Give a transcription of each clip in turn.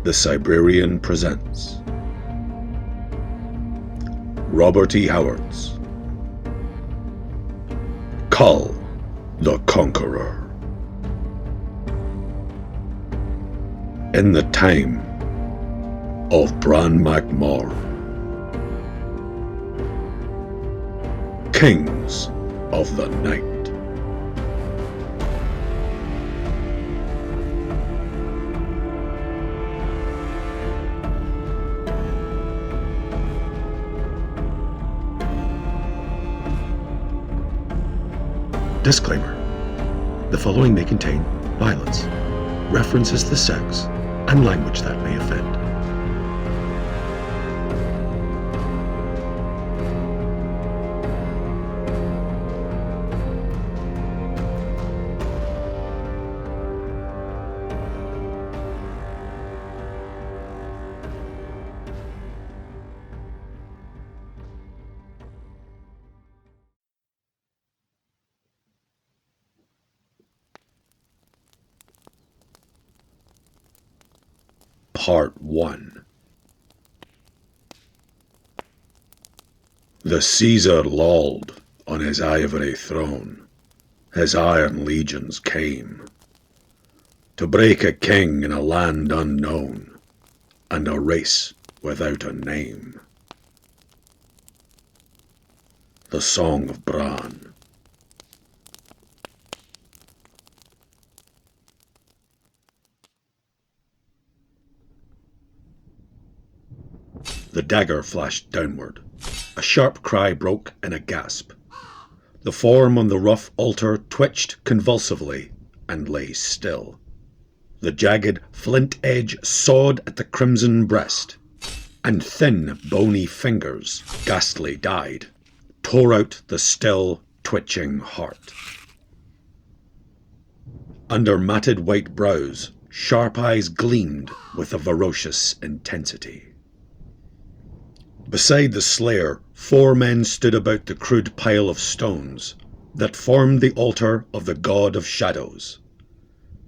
The Cybrarian presents Robert E. Howard's Kull, the Conqueror. In the time of Bran Mak Morn, Kings of the Night. Disclaimer: the following may contain violence, references to sex, and language that may offend. Part 1. The Caesar lolled on his ivory throne. His iron legions came to break a king in a land unknown and a race without a name. The Song of Bran. The dagger flashed downward. A sharp cry broke in a gasp. The form on the rough altar twitched convulsively and lay still. The jagged flint edge sawed at the crimson breast, and thin, bony fingers, ghastly dyed, tore out the still, twitching heart. Under matted white brows, sharp eyes gleamed with a ferocious intensity. Beside the slayer, 4 men stood about the crude pile of stones that formed the altar of the god of shadows.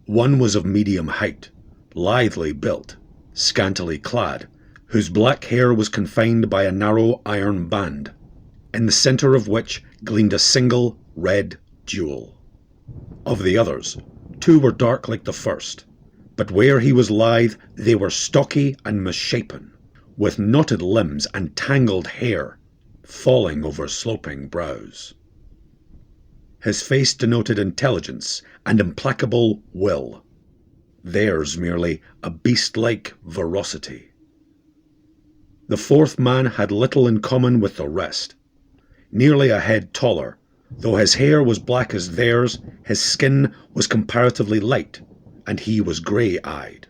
One was of medium height, lithely built, scantily clad, whose black hair was confined by a narrow iron band, in the centre of which gleamed a single red jewel. Of the others, 2 were dark like the first, but where he was lithe, they were stocky and misshapen, with knotted limbs and tangled hair falling over sloping brows. His face denoted intelligence and implacable will, theirs merely a beast-like ferocity. The 4th man had little in common with the rest. Nearly a head taller, though his hair was black as theirs, his skin was comparatively light, and he was grey-eyed.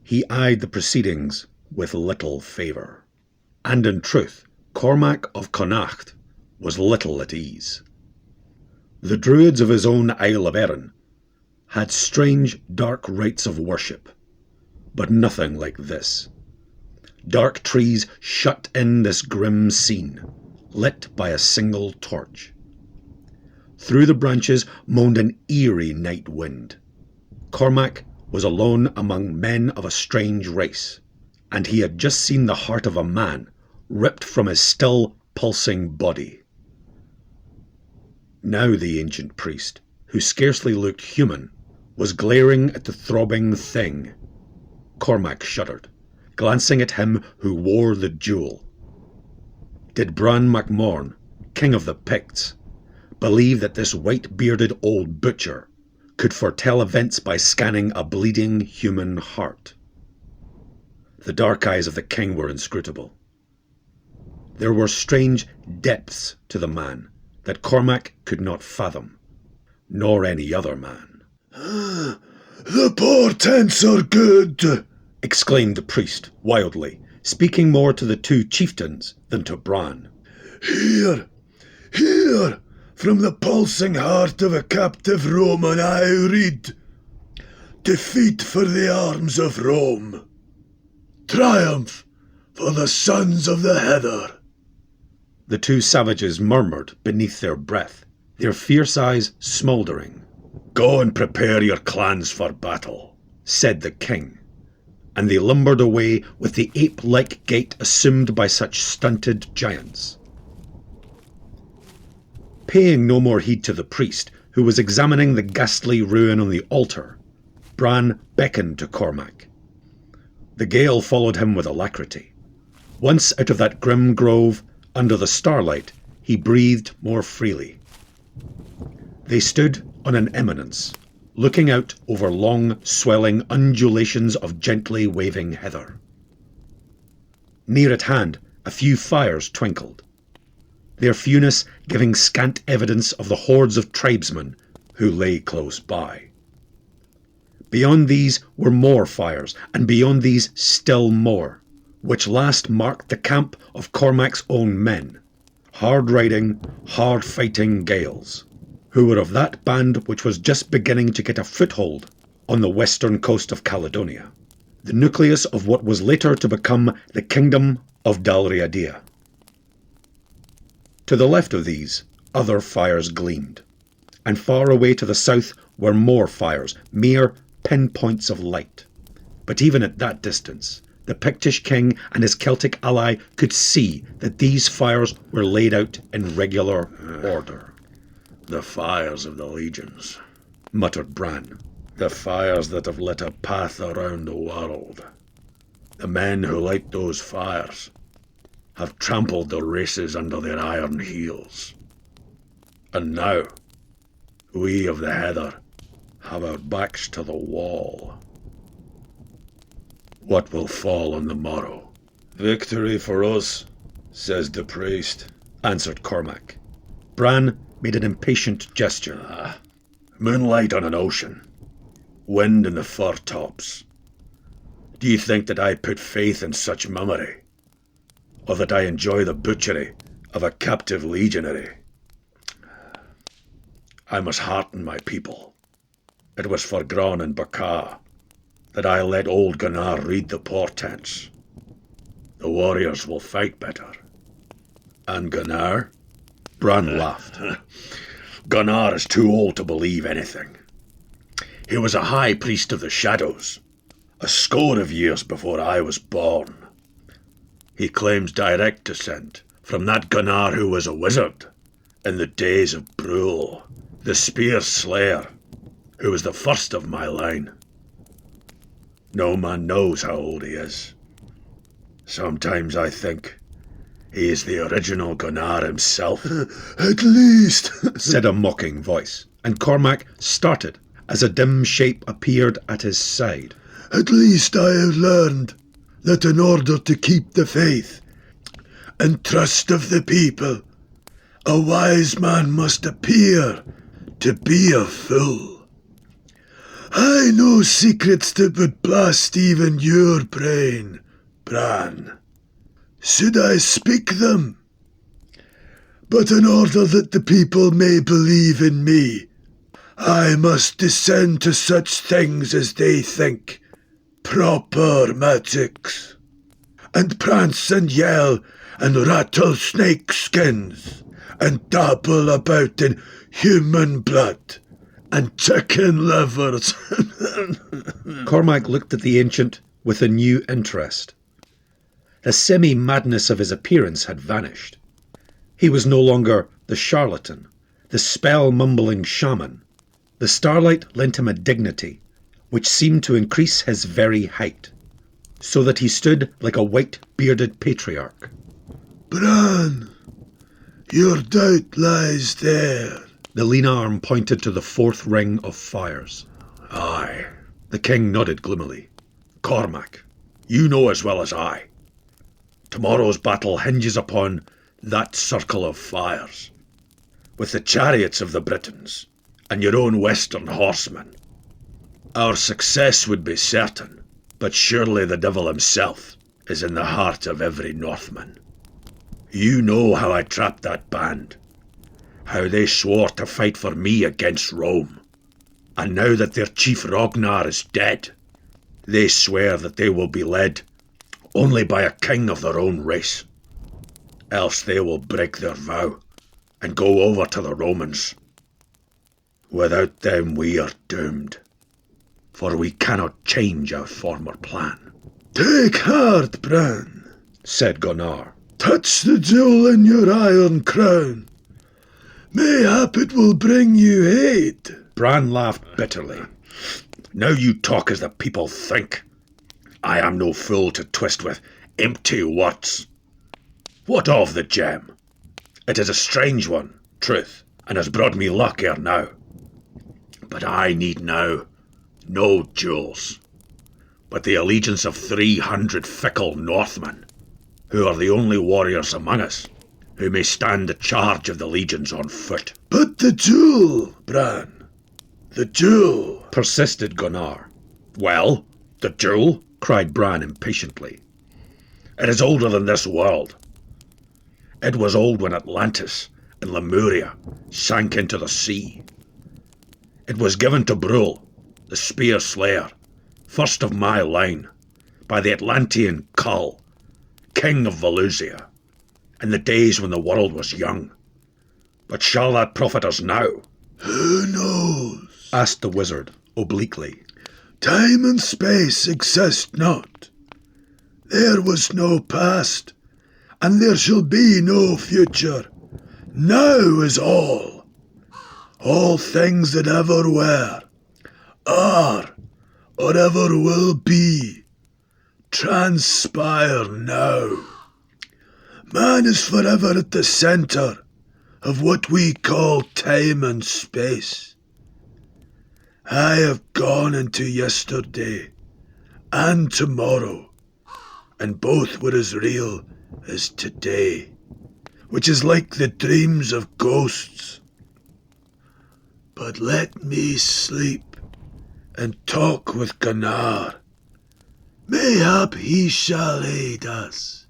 He eyed the proceedings with little favour, and in truth, Cormac of Connacht was little at ease. The druids of his own Isle of Erin had strange, dark rites of worship, but nothing like this. Dark trees shut in this grim scene, lit by a single torch. Through the branches moaned an eerie night wind. Cormac was alone among men of a strange race, and he had just seen the heart of a man ripped from his still pulsing body. Now the ancient priest, who scarcely looked human, was glaring at the throbbing thing. Cormac shuddered, glancing at him who wore the jewel. Did Bran Mak Morn, king of the Picts, believe that this white-bearded old butcher could foretell events by scanning a bleeding human heart? The dark eyes of the king were inscrutable. There were strange depths to the man that Cormac could not fathom, nor any other man. "The portents are good," exclaimed the priest wildly, speaking more to the 2 chieftains than to Bran. Here, from the pulsing heart of a captive Roman I read. Defeat for the arms of Rome. Triumph for the sons of the heather. The 2 savages murmured beneath their breath, their fierce eyes smouldering. "Go and prepare your clans for battle," said the king, and they lumbered away with the ape-like gait assumed by such stunted giants. Paying no more heed to the priest, who was examining the ghastly ruin on the altar, Bran beckoned to Cormac. The Gael followed him with alacrity. Once out of that grim grove, under the starlight, he breathed more freely. They stood on an eminence, looking out over long, swelling undulations of gently waving heather. Near at hand, a few fires twinkled, their fewness giving scant evidence of the hordes of tribesmen who lay close by. Beyond these were more fires, and beyond these still more, which last marked the camp of Cormac's own men, hard-riding, hard-fighting Gaels, who were of that band which was just beginning to get a foothold on the western coast of Caledonia, the nucleus of what was later to become the Kingdom of Dalriadia. To the left of these, other fires gleamed, and far away to the south were more fires, mere pinpoints of light. But even at that distance, the Pictish king and his Celtic ally could see that these fires were laid out in regular order. The fires of the legions, muttered Bran. the fires that have lit a path around the world. The men who light those fires have trampled the races under their iron heels. And now, we of the heather have our backs to the wall. What will fall on the morrow? Victory for us, says the priest, answered Cormac. Bran made an impatient gesture. Moonlight on an ocean, wind in the fir tops. Do you think that I put faith in such mummery? Or that I enjoy the butchery of a captive legionary? I must hearten my people. It was for Gron and Bakar that I let old Gunnar read the portents. The warriors will fight better. And Gunnar? Bran laughed. Gunnar is too old to believe anything. He was a high priest of the shadows, a score of years before I was born. He claims direct descent from that Gunnar who was a wizard in the days of Brule, the spear slayer, who was the first of my line. No man knows how old he is. Sometimes I think he is the original Gunnar himself. At least, said a mocking voice, and Cormac started as a dim shape appeared at his side. At least I have learned that in order to keep the faith and trust of the people, a wise man must appear to be a fool. I know secrets that would blast even your brain, Bran. Should I speak them? But in order that the people may believe in me, I must descend to such things as they think proper magics, and prance and yell and rattle snake skins, and dabble about in human blood and chicken livers. Cormac looked at the ancient with a new interest. The semi-madness of his appearance had vanished. He was no longer the charlatan, the spell-mumbling shaman. The starlight lent him a dignity which seemed to increase his very height, so that he stood like a white-bearded patriarch. Bran, your doubt lies there. The lean arm pointed to the fourth ring of fires. Aye. The king nodded gloomily. Cormac, you know as well as I. Tomorrow's battle hinges upon that circle of fires, with the chariots of the Britons and your own western horsemen. Our success would be certain, but surely the devil himself is in the heart of every Northman. You know how I trapped that band, how they swore to fight for me against Rome, and now that their chief Ragnar is dead, they swear that they will be led only by a king of their own race. Else they will break their vow and go over to the Romans. Without them we are doomed, for we cannot change our former plan. Take heart, Bran, said Gunnar. touch the jewel in your iron crown. Mayhap it will bring you aid. Bran laughed bitterly. Now you talk as the people think. I am no fool to twist with empty words. What of the gem? It is a strange one, truth, and has brought me luck ere now. But I need now no jewels, but the allegiance of 300 fickle Northmen, who are the only warriors among us, who may stand the charge of the legions on foot. But the jewel, Bran, the jewel, persisted Gunnar. Well, the jewel? Cried Bran impatiently. It is older than this world. It was old when Atlantis and Lemuria sank into the sea. It was given to Brule, the spear slayer, first of my line, by the Atlantean Kull, king of Valusia, in the days when the world was young. But shall that profit us now? Who knows? Asked the wizard, obliquely. Time and space exist not. There was no past, and there shall be no future. Now is all. All things that ever were, are, or ever will be, transpire now. Man is forever at the centre of what we call time and space. I have gone into yesterday and tomorrow, and both were as real as today, which is like the dreams of ghosts. But let me sleep and talk with Gunnar. Mayhap he shall aid us.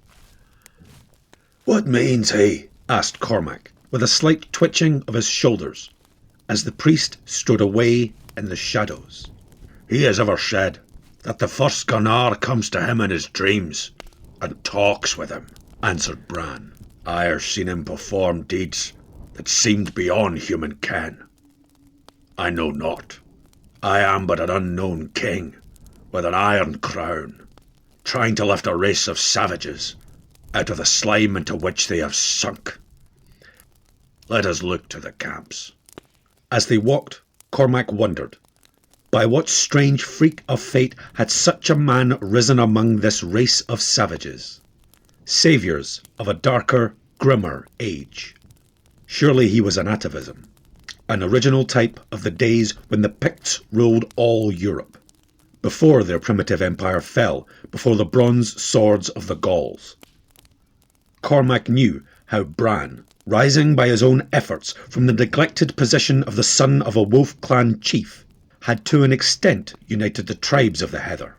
What means he? Asked Cormac, with a slight twitching of his shoulders, as the priest strode away in the shadows. He has ever said that the first Gunnar comes to him in his dreams and talks with him, answered Bran. I have seen him perform deeds that seemed beyond human ken. I know not. I am but an unknown king with an iron crown, trying to lift a race of savages out of the slime into which they have sunk. Let us look to the camps. As they walked, Cormac wondered, by what strange freak of fate had such a man risen among this race of savages, saviours of a darker, grimmer age? Surely he was an atavism, an original type of the days when the Picts ruled all Europe, before their primitive empire fell before the bronze swords of the Gauls. Cormac knew how Bran, rising by his own efforts from the neglected position of the son of a wolf clan chief, had to an extent united the tribes of the Heather,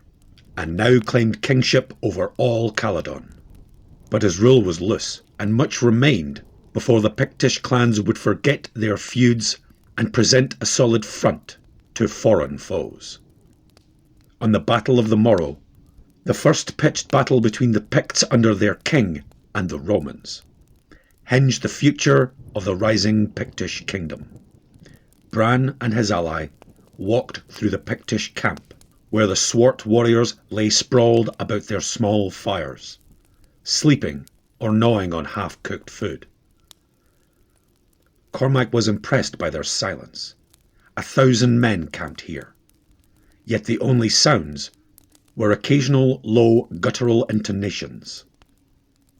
and now claimed kingship over all Caledon. But his rule was loose, and much remained before the Pictish clans would forget their feuds and present a solid front to foreign foes. On the Battle of the Morrow, the first pitched battle between the Picts under their king and the Romans, hinged the future of the rising Pictish kingdom. Bran and his ally walked through the Pictish camp, where the swart warriors lay sprawled about their small fires, sleeping or gnawing on half-cooked food. Cormac was impressed by their silence. 1,000 men camped here, yet the only sounds were occasional low guttural intonations.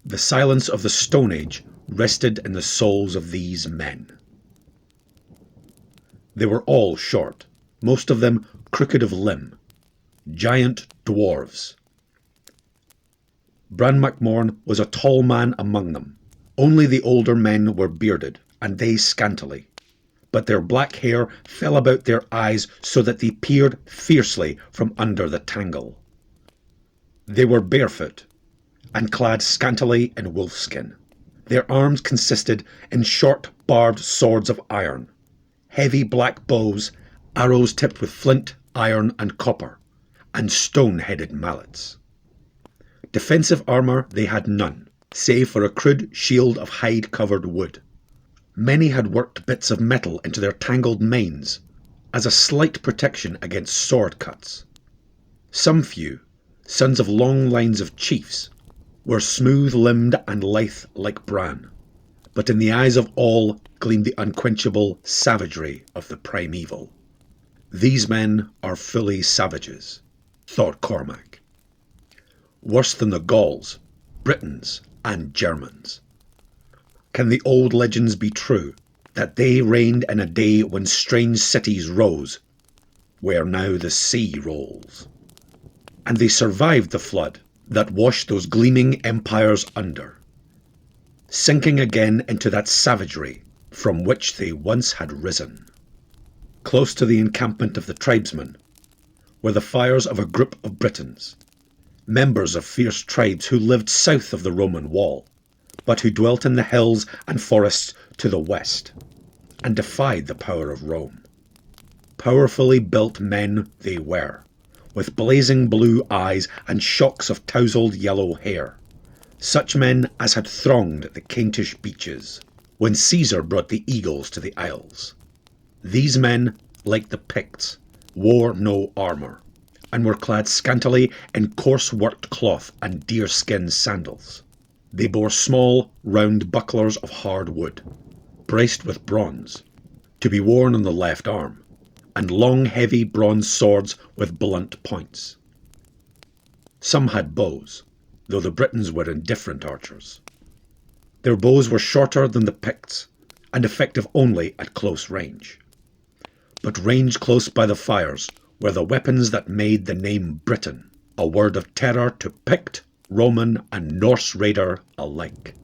The silence of the Stone Age rested in the souls of these men. They were all short, most of them crooked of limb, giant dwarves. Bran Mak Morn was a tall man among them. Only the older men were bearded, and they scantily, but their black hair fell about their eyes so that they peered fiercely from under the tangle. They were barefoot, and clad scantily in wolfskin. Their arms consisted in short barbed swords of iron, heavy black bows, arrows tipped with flint, iron and copper, and stone-headed mallets. Defensive armour they had none, save for a crude shield of hide-covered wood. Many had worked bits of metal into their tangled manes, as a slight protection against sword cuts. Some few, sons of long lines of chiefs, were smooth-limbed and lithe like Bran, but in the eyes of all gleamed the unquenchable savagery of the primeval. These men are fully savages, thought Cormac. Worse than the Gauls, Britons, and Germans. Can the old legends be true, that they reigned in a day when strange cities rose, where now the sea rolls? And they survived the flood that washed those gleaming empires under, sinking again into that savagery from which they once had risen. Close to the encampment of the tribesmen were the fires of a group of Britons, members of fierce tribes who lived south of the Roman wall, but who dwelt in the hills and forests to the west, and defied the power of Rome. Powerfully built men they were, with blazing blue eyes and shocks of tousled yellow hair, such men as had thronged the Kentish beaches when Caesar brought the eagles to the Isles. These men, like the Picts, wore no armour, and were clad scantily in coarse-worked cloth and deerskin sandals. They bore small, round bucklers of hard wood, braced with bronze, to be worn on the left arm, and long, heavy bronze swords with blunt points. Some had bows, though the Britons were indifferent archers. Their bows were shorter than the Picts, and effective only at close range. But ranged close by the fires were the weapons that made the name Briton a word of terror to Pict, Roman, and Norse raider alike.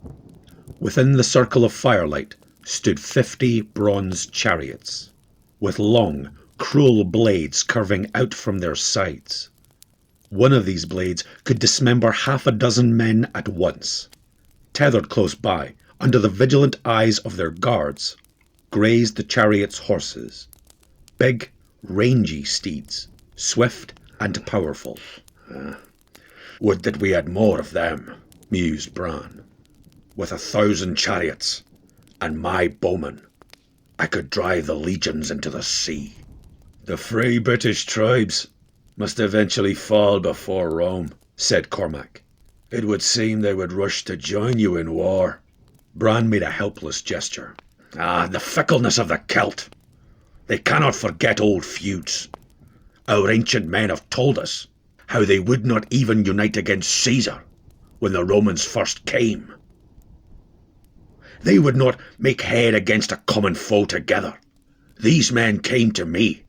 Within the circle of firelight stood 50 bronze chariots, with long, cruel blades curving out from their sides. One of these blades could dismember half a dozen men at once. Tethered close by, under the vigilant eyes of their guards, grazed the chariots' horses. Big, rangy steeds, swift and powerful. Would that we had more of them, mused Bran. With 1,000 chariots, and my bowmen, I could drive the legions into the sea. The free British tribes must eventually fall before Rome, said Cormac. It would seem they would rush to join you in war. Bran made a helpless gesture. The fickleness of the Celt. They cannot forget old feuds. Our ancient men have told us how they would not even unite against Caesar when the Romans first came. They would not make head against a common foe together. These men came to me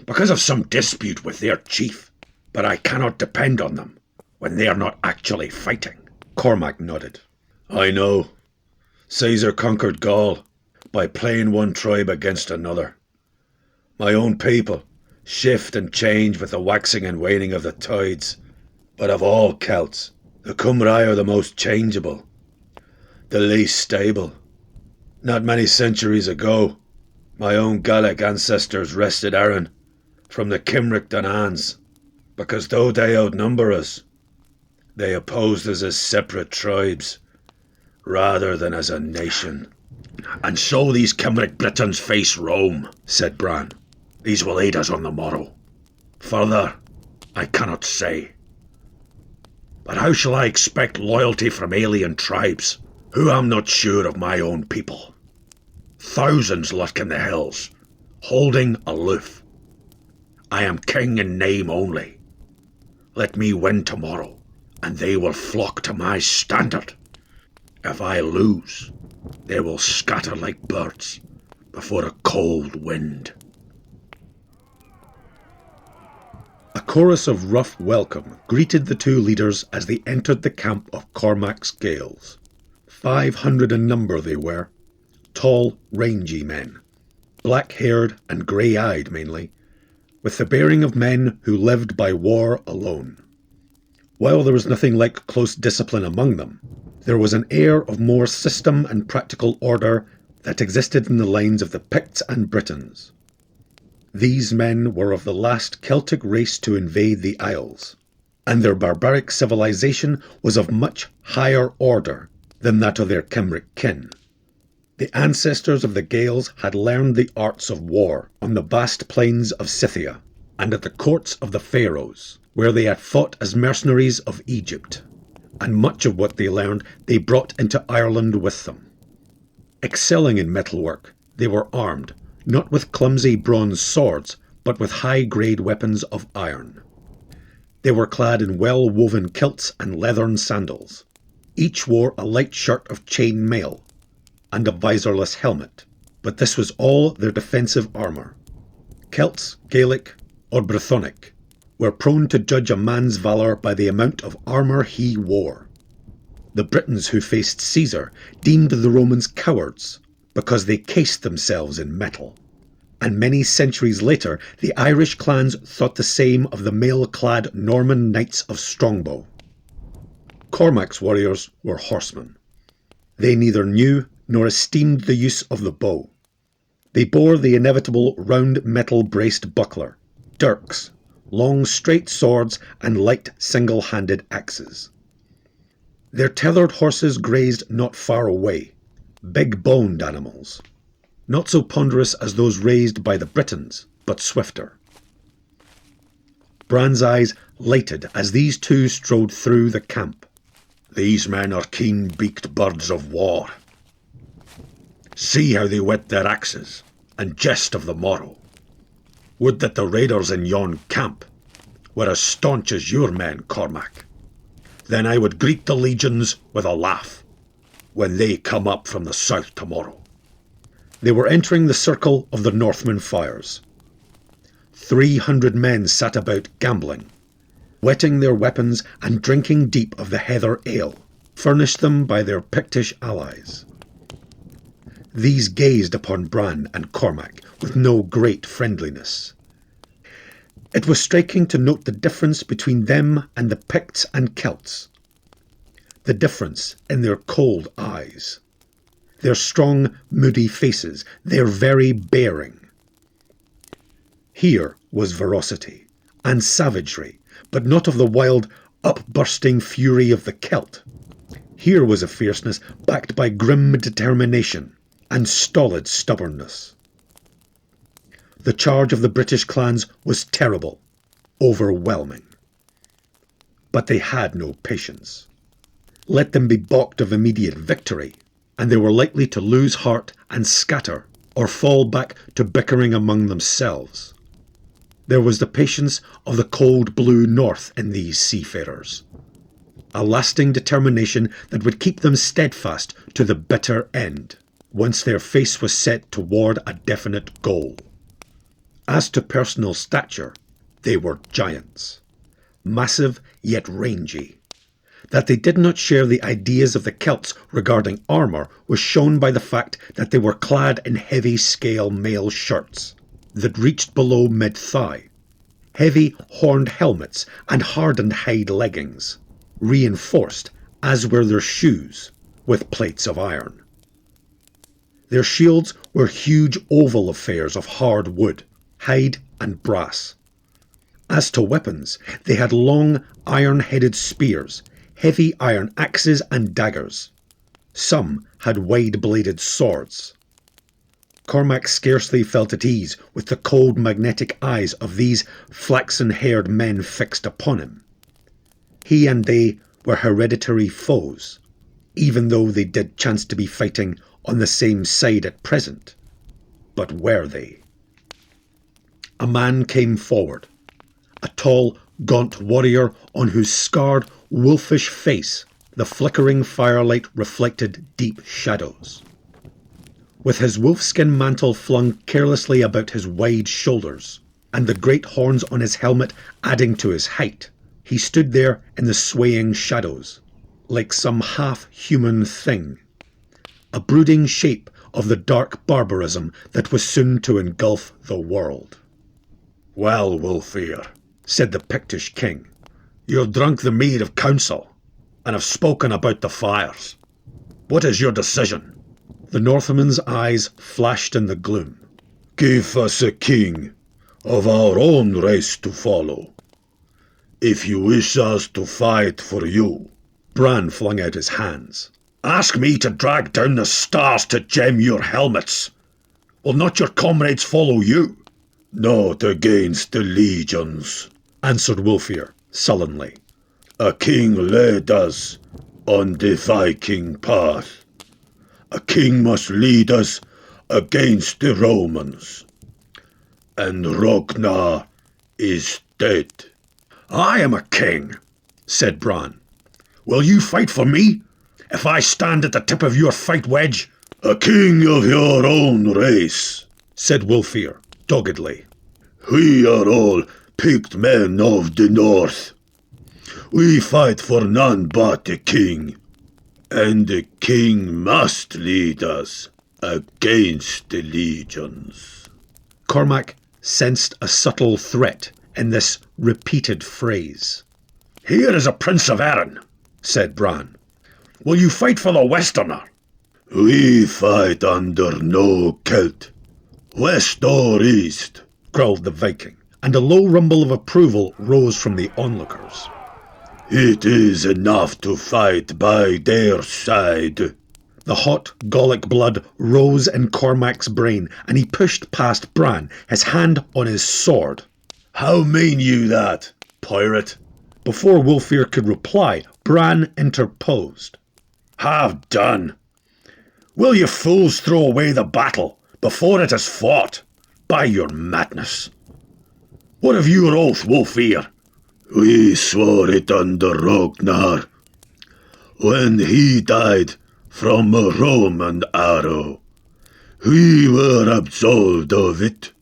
because of some dispute with their chief, but I cannot depend on them when they are not actually fighting. Cormac nodded. I know. Caesar conquered Gaul by playing one tribe against another. My own people shift and change with the waxing and waning of the tides, but of all Celts, the Cymrai are the most changeable, the least stable. Not many centuries ago, my own Gallic ancestors wrested Arran from the Cymric Danans, because though they outnumber us, they opposed us as separate tribes, rather than as a nation. And so these Cymric Britons face Rome, said Bran. These will aid us on the morrow. Further, I cannot say. But how shall I expect loyalty from alien tribes, who am not sure of my own people? Thousands lurk in the hills, holding aloof. I am king in name only. Let me win tomorrow, and they will flock to my standard. If I lose, they will scatter like birds before a cold wind. A chorus of rough welcome greeted the two leaders as they entered the camp of Cormac's Gaels. 500 in number they were, tall, rangy men, black-haired and grey-eyed mainly, with the bearing of men who lived by war alone. While there was nothing like close discipline among them, there was an air of more system and practical order that existed in the lines of the Picts and Britons. These men were of the last Celtic race to invade the Isles, and their barbaric civilization was of much higher order than that of their Cymric kin. The ancestors of the Gaels had learned the arts of war on the vast plains of Scythia, and at the courts of the pharaohs, where they had fought as mercenaries of Egypt, and much of what they learned they brought into Ireland with them. Excelling in metalwork, they were armed, not with clumsy bronze swords, but with high-grade weapons of iron. They were clad in well-woven kilts and leathern sandals. Each wore a light shirt of chain mail, and a visorless helmet, but this was all their defensive armour. Celts, Gaelic, or Brythonic, were prone to judge a man's valour by the amount of armour he wore. The Britons who faced Caesar deemed the Romans cowards because they cased themselves in metal, and many centuries later the Irish clans thought the same of the mail-clad Norman knights of Strongbow. Cormac's warriors were horsemen. They neither knew nor esteemed the use of the bow. They bore the inevitable round metal-braced buckler, dirks, long straight swords and light single-handed axes. Their tethered horses grazed not far away, big-boned animals, not so ponderous as those raised by the Britons, but swifter. Bran's eyes lighted as these two strode through the camp. These men are keen-beaked birds of war. See how they whet their axes, and jest of the morrow. Would that the raiders in yon camp were as staunch as your men, Cormac. Then I would greet the legions with a laugh when they come up from the south tomorrow. They were entering the circle of the Northman fires. 300 men sat about gambling, whetting their weapons and drinking deep of the heather ale, furnished them by their Pictish allies. These gazed upon Bran and Cormac with no great friendliness. It was striking to note the difference between them and the Picts and Celts. The difference in their cold eyes, their strong, moody faces, their very bearing. Here was ferocity and savagery, but not of the wild, upbursting fury of the Celt. Here was a fierceness backed by grim determination and stolid stubbornness. The charge of the British clans was terrible, overwhelming. But they had no patience. Let them be balked of immediate victory, and they were likely to lose heart and scatter, or fall back to bickering among themselves. There was the patience of the cold blue north in these seafarers, a lasting determination that would keep them steadfast to the bitter end, once their face was set toward a definite goal. As to personal stature, they were giants, massive yet rangy. That they did not share the ideas of the Celts regarding armour was shown by the fact that they were clad in heavy scale mail shirts that reached below mid-thigh, heavy horned helmets and hardened hide leggings, reinforced, as were their shoes, with plates of iron. Their shields were huge oval affairs of hard wood, hide and brass. As to weapons, they had long iron-headed spears, heavy iron axes and daggers. Some had wide-bladed swords. Cormac scarcely felt at ease with the cold magnetic eyes of these flaxen-haired men fixed upon him. He and they were hereditary foes, even though they did chance to be fighting on the same side at present. But were they? A man came forward, a tall, gaunt warrior on whose scarred, wolfish face the flickering firelight reflected deep shadows. With his wolfskin mantle flung carelessly about his wide shoulders, and the great horns on his helmet adding to his height, he stood there in the swaying shadows, like some half-human thing, a brooding shape of the dark barbarism that was soon to engulf the world. Well, Wulfhere, said the Pictish king, you have drunk the mead of counsel, and have spoken about the fires. What is your decision? The Northman's eyes flashed in the gloom. Give us a king of our own race to follow. If you wish us to fight for you. Bran flung out his hands. Ask me to drag down the stars to gem your helmets. Will not your comrades follow you? Not against the legions, answered Wulfhere sullenly. A king led us on the Viking path. A king must lead us against the Romans. And Ragnar is dead. I am a king, said Bran. Will you fight for me, if I stand at the tip of your fight wedge? A king of your own race, said Wulfhere doggedly. We are all picked men of the north. We fight for none but the king, and the king must lead us against the legions. Cormac sensed a subtle threat in this repeated phrase. Here is a Prince of Erin, said Bran. Will you fight for the Westerner? We fight under no kilt, west or east, growled the Viking, and a low rumble of approval rose from the onlookers. It is enough to fight by their side. The hot Gallic blood rose in Cormac's brain, and he pushed past Bran, his hand on his sword. How mean you that, pirate? Before Wulfhere could reply, Bran interposed. Have done. Will you fools throw away the battle before it is fought? By your madness. What of your oath, Wulfhere? We swore it under Ragnar, when he died from a Roman arrow. We were absolved of it.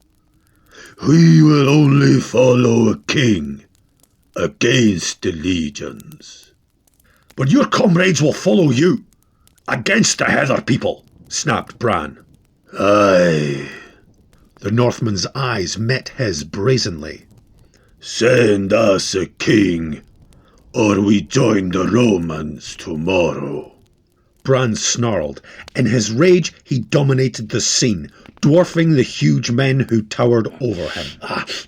We will only follow a king against the legions. But your comrades will follow you, against the Heather people, snapped Bran. Aye. The Northman's eyes met his brazenly. Send us a king, or we join the Romans tomorrow. Bran snarled. In his rage, he dominated the scene, dwarfing the huge men who towered over him.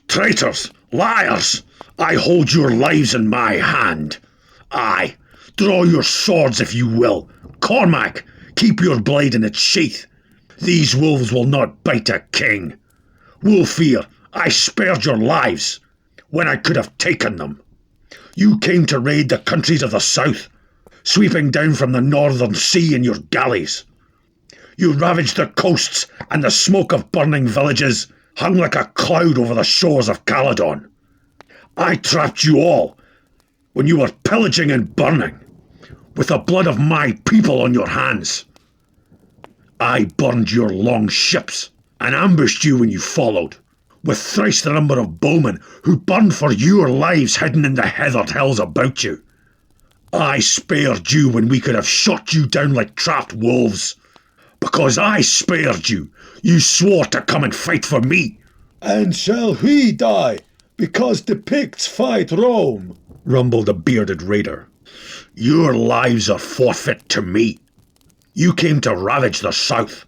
Traitors! Liars! I hold your lives in my hand. Aye, draw your swords if you will. Cormac, keep your blade in its sheath. These wolves will not bite a king. Wulfhere, I spared your lives when I could have taken them. You came to raid the countries of the south, sweeping down from the northern sea in your galleys. You ravaged the coasts, and the smoke of burning villages hung like a cloud over the shores of Caledon. I trapped you all when you were pillaging and burning, with the blood of my people on your hands. I burned your long ships and ambushed you when you followed, with thrice the number of bowmen who burned for your lives hidden in the heathered hills about you. I spared you when we could have shot you down like trapped wolves. Because I spared you, you swore to come and fight for me. And shall we die, because the Picts fight Rome? Rumbled a bearded raider. Your lives are forfeit to me. You came to ravage the south.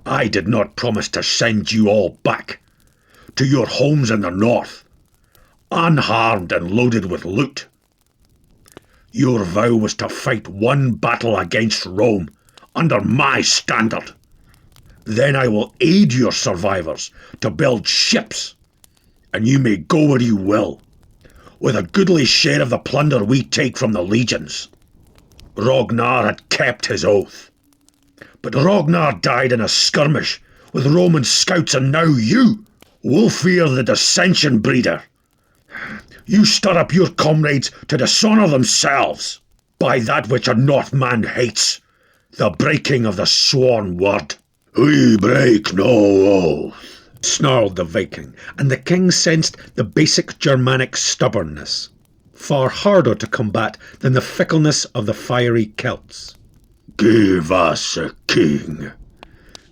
I did not promise to send you all back to your homes in the north, unharmed and loaded with loot. Your vow was to fight one battle against Rome under my standard. Then I will aid your survivors to build ships, and you may go where you will, with a goodly share of the plunder we take from the legions. Ragnar had kept his oath, but Ragnar died in a skirmish with Roman scouts, and now you, Wulfhere the dissension breeder, you stir up your comrades to dishonour themselves by that which a Northman hates, the breaking of the sworn word. We break no oath, snarled the Viking, and the king sensed the basic Germanic stubbornness, far harder to combat than the fickleness of the fiery Celts. Give us a king,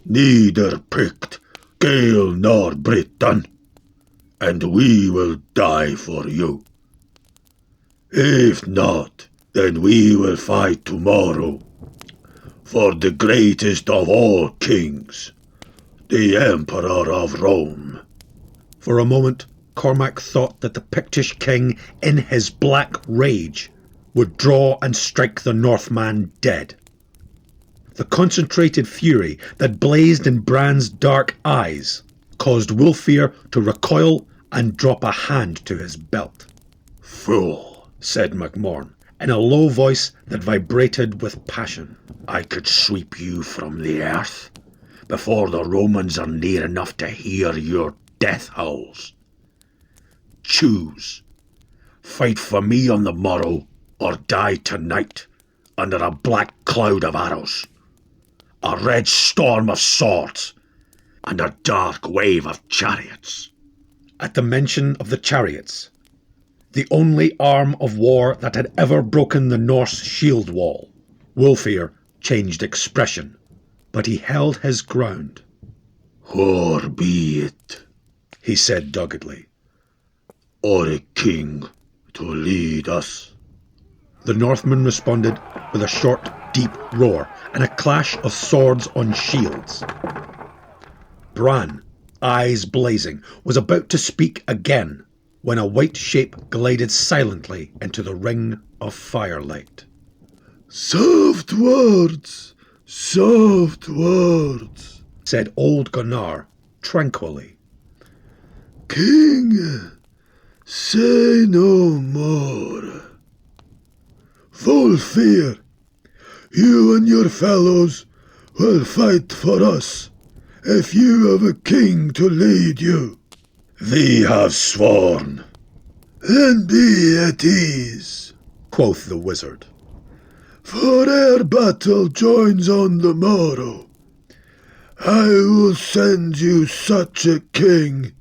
neither Pict, Gael nor Briton, and we will die for you. If not, then we will fight tomorrow for the greatest of all kings, the Emperor of Rome. For a moment, Cormac thought that the Pictish king, in his black rage, would draw and strike the Northman dead. The concentrated fury that blazed in Bran's dark eyes caused Wulfhere to recoil and drop a hand to his belt. "Fool," said MacMorn, In a low voice that vibrated with passion. "I could sweep you from the earth before the Romans are near enough to hear your death howls. Choose. Fight for me on the morrow, or die tonight under a black cloud of arrows, a red storm of swords, and a dark wave of chariots." At the mention of the chariots, the only arm of war that had ever broken the Norse shield wall, Wulfhere changed expression, but he held his ground. "Or be it," he said doggedly, "or a king to lead us." The Northman responded with a short, deep roar and a clash of swords on shields. Bran, eyes blazing, was about to speak again when a white shape glided silently into the ring of firelight. "Soft words, said old Gunnar tranquilly. "King, say no more. Wulfhere, you and your fellows will fight for us if you have a king to lead you." "They have sworn." "Then be at ease," quoth the wizard. "for ere battle joins on the morrow, I will send you such a king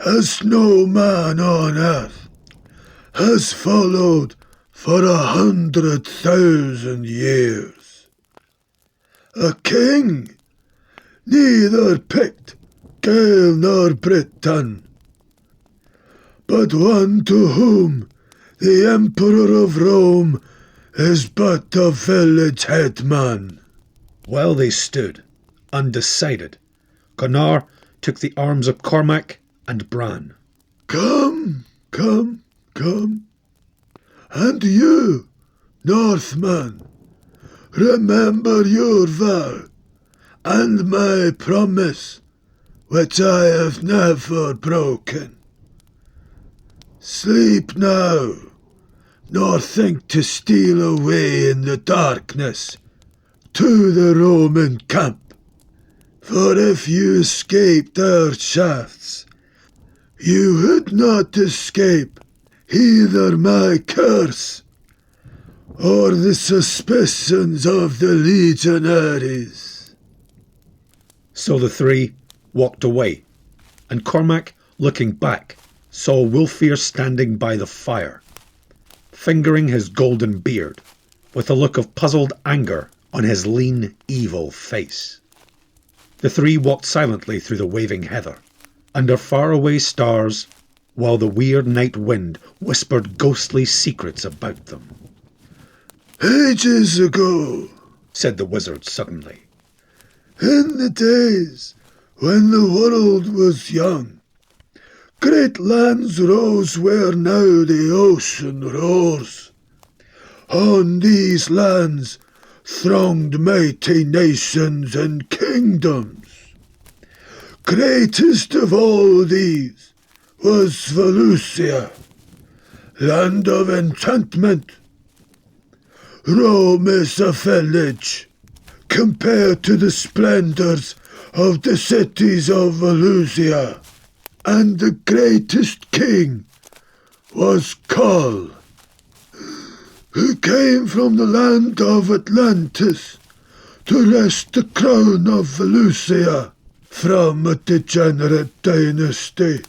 as no man on earth has followed for 100,000 years. A king neither Pict, Gael nor Briton, but one to whom the Emperor of Rome is but a village headman." While they stood, undecided, Gunnar took the arms of Cormac and Bran. Come. And you, Northman, remember your vow and my promise, which I have never broken. Sleep now, nor think to steal away in the darkness to the Roman camp, for if you escaped our shafts, you would not escape either my curse or the suspicions of the legionaries. So the three walked away, and Cormac, looking back, saw Wulfhere standing by the fire, fingering his golden beard, with a look of puzzled anger on his lean, evil face. The three walked silently through the waving heather, under faraway stars, while the weird night wind whispered ghostly secrets about them. "Ages ago," said the wizard suddenly, "in the days when the world was young, great lands rose where now the ocean roars. On these lands thronged mighty nations and kingdoms. Greatest of all these was Valusia, land of enchantment. Rome is a village compared to the splendors of the cities of Valusia, and the greatest king was Kull, who came from the land of Atlantis to wrest the crown of Valusia from a degenerate dynasty.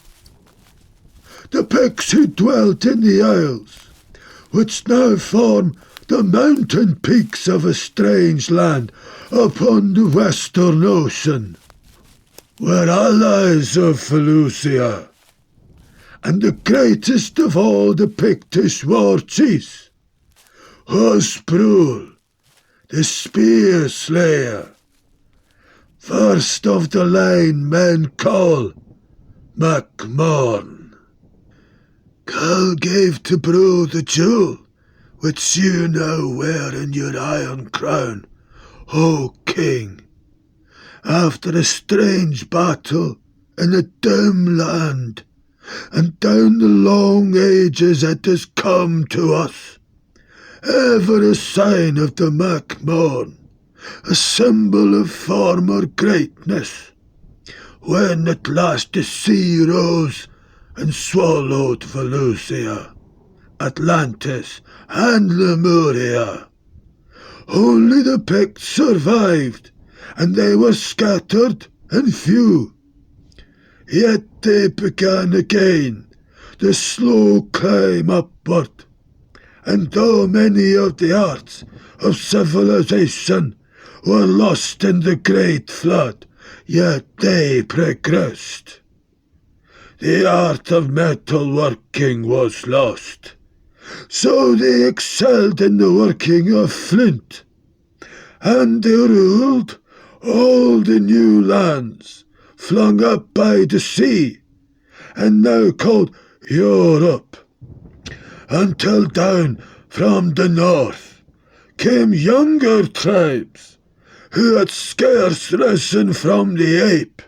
The Picts who dwelt in the Isles, which now form the mountain peaks of a strange land upon the western ocean, were allies of Valusia, and the greatest of all the Pictish war chiefs was Brule, the spear slayer, first of the line men call Mak Morn. Kull gave to Brule the jewel which you now wear in your iron crown, O king, after a strange battle in a dim land, and down the long ages it has come to us, ever a sign of the Mak Morn, a symbol of former greatness, when at last the sea rose and swallowed Valusia, Atlantis, and Lemuria. Only the Picts survived, and they were scattered and few. Yet they began again the slow climb upward, and though many of the arts of civilization were lost in the great flood, yet they progressed. The art of metal working was lost, so they excelled in the working of flint, and they ruled all the new lands flung up by the sea, and now called Europe, until down from the north came younger tribes who had scarce risen from the ape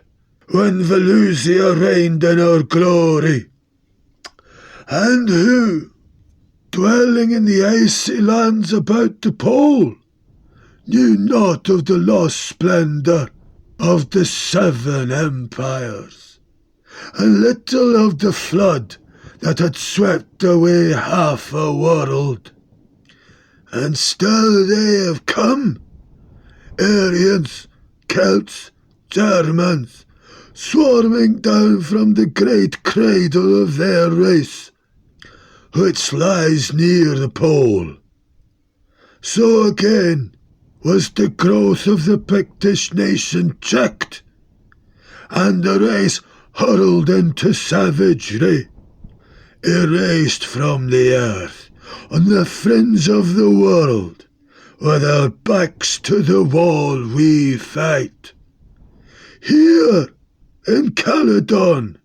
when Valusia reigned in her glory, and who, dwelling in the icy lands about the pole, knew not of the lost splendour of the 7 empires, and little of the flood that had swept away half a world. And still they have come, Aryans, Celts, Germans, swarming down from the great cradle of their race, which lies near the pole. So again was the growth of the Pictish nation checked, and the race hurled into savagery, erased from the earth on the fringe of the world. With our backs to the wall we fight. Here in Caledon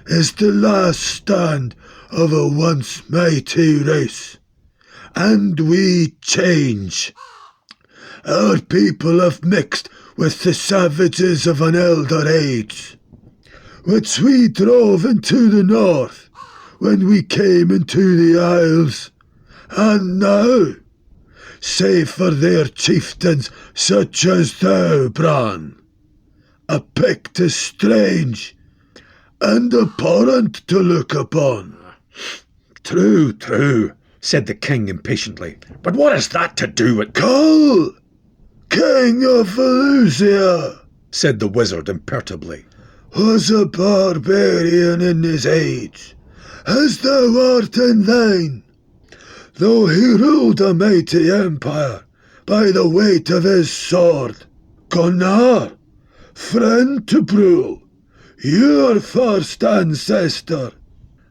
is the last stand of a once mighty race, and we change. Our people have mixed with the savages of an elder age, which we drove into the north when we came into the Isles, and now, save for their chieftains such as thou, Bran, a Pict is strange and abhorrent to look upon. True, true, said the king impatiently. But what has that to do with... Kull, king of Valusia, said the wizard imperturbably, was a barbarian in his age, as thou art in thine, though he ruled a mighty empire by the weight of his sword. Gunnar, friend to Brule, your first ancestor,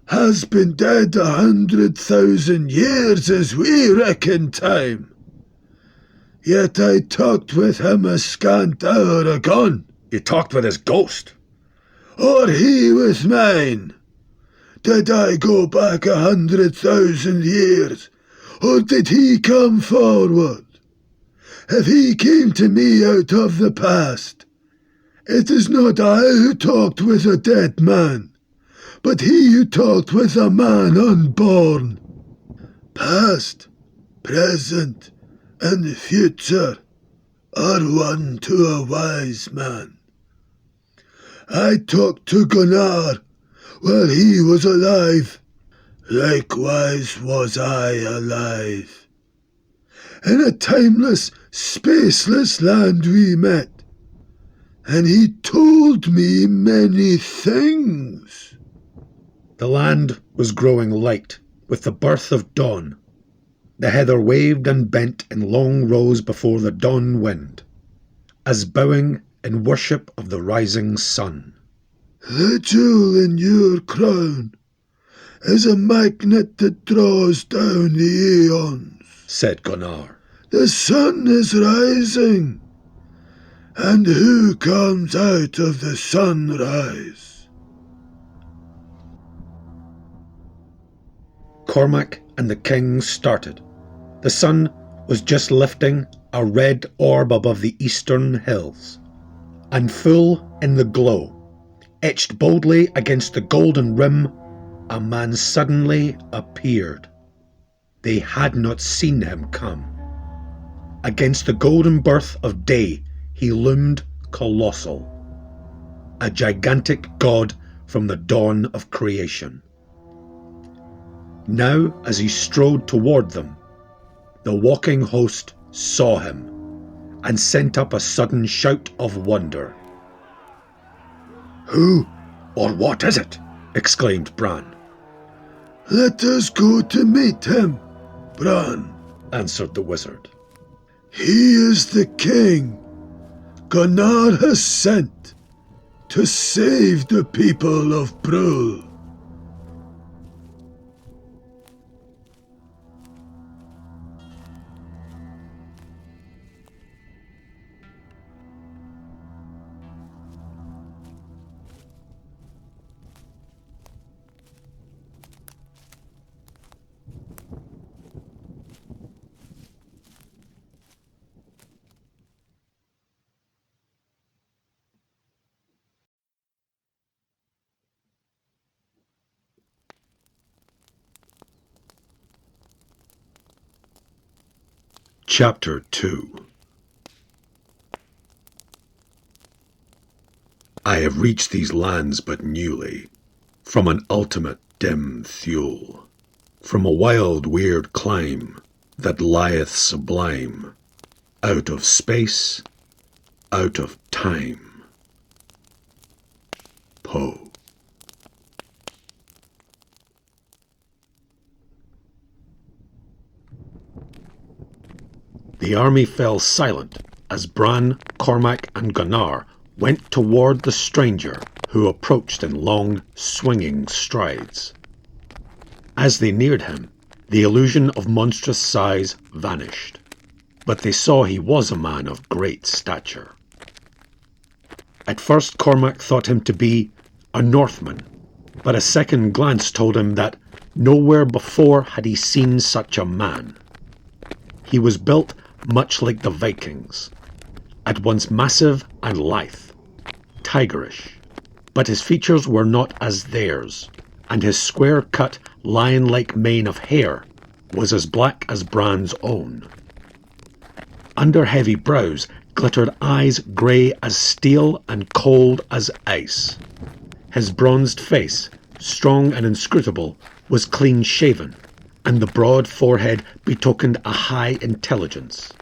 has been dead 100,000 years as we reckon time. Yet I talked with him a scant hour agone. You talked with his ghost? Or he with mine? Did I go back 100,000 years, or did he come forward? If he came to me out of the past, it is not I who talked with a dead man, but he who talked with a man unborn. Past, present, and future are one to a wise man. I talked to Gunnar while he was alive. Likewise was I alive. In a timeless, spaceless land we met, and he told me many things. The land was growing light with the birth of dawn. The heather waved and bent in long rows before the dawn wind, as bowing in worship of the rising sun. The jewel in your crown is a magnet that draws down the eons, said Gunnar. The sun is rising, and who comes out of the sunrise? Cormac and the king started. The sun was just lifting a red orb above the eastern hills, and full in the glow, etched boldly against the golden rim, a man suddenly appeared. They had not seen him come. Against the golden birth of day, he loomed colossal, a gigantic god from the dawn of creation. Now, as he strode toward them, the walking host saw him and sent up a sudden shout of wonder. "Who or what is it?" exclaimed Bran. "Let us go to meet him, Bran," answered the wizard. "He is the king Gunnar has sent to save the people of Brul." Chapter 2. I have reached these lands but newly, from an ultimate dim thule, from a wild weird clime that lieth sublime, out of space, out of time. Poe. The army fell silent as Bran, Cormac and Gunnar went toward the stranger who approached in long, swinging strides. As they neared him, the illusion of monstrous size vanished, but they saw he was a man of great stature. At first Cormac thought him to be a Northman, but a second glance told him that nowhere before had he seen such a man. He was built much like the Vikings, at once massive and lithe, tigerish, but his features were not as theirs, and his square-cut, lion-like mane of hair was as black as Bran's own. Under heavy brows glittered eyes grey as steel and cold as ice. His bronzed face, strong and inscrutable, was clean-shaven, and the broad forehead betokened a high intelligence,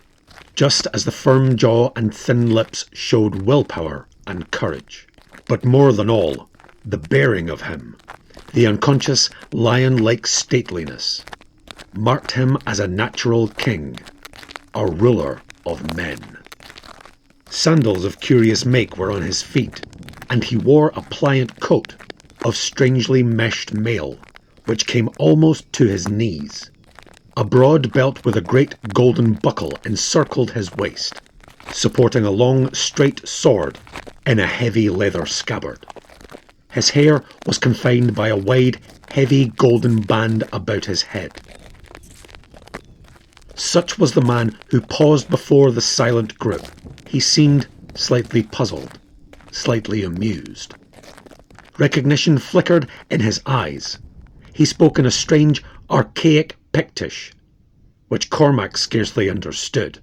just as the firm jaw and thin lips showed willpower and courage. But more than all, the bearing of him, the unconscious lion-like stateliness, marked him as a natural king, a ruler of men. Sandals of curious make were on his feet, and he wore a pliant coat of strangely meshed mail, which came almost to his knees. A broad belt with a great golden buckle encircled his waist, supporting a long, straight sword in a heavy leather scabbard. His hair was confined by a wide, heavy golden band about his head. Such was the man who paused before the silent group. He seemed slightly puzzled, slightly amused. Recognition flickered in his eyes. He spoke in a strange, archaic Pictish, which Cormac scarcely understood.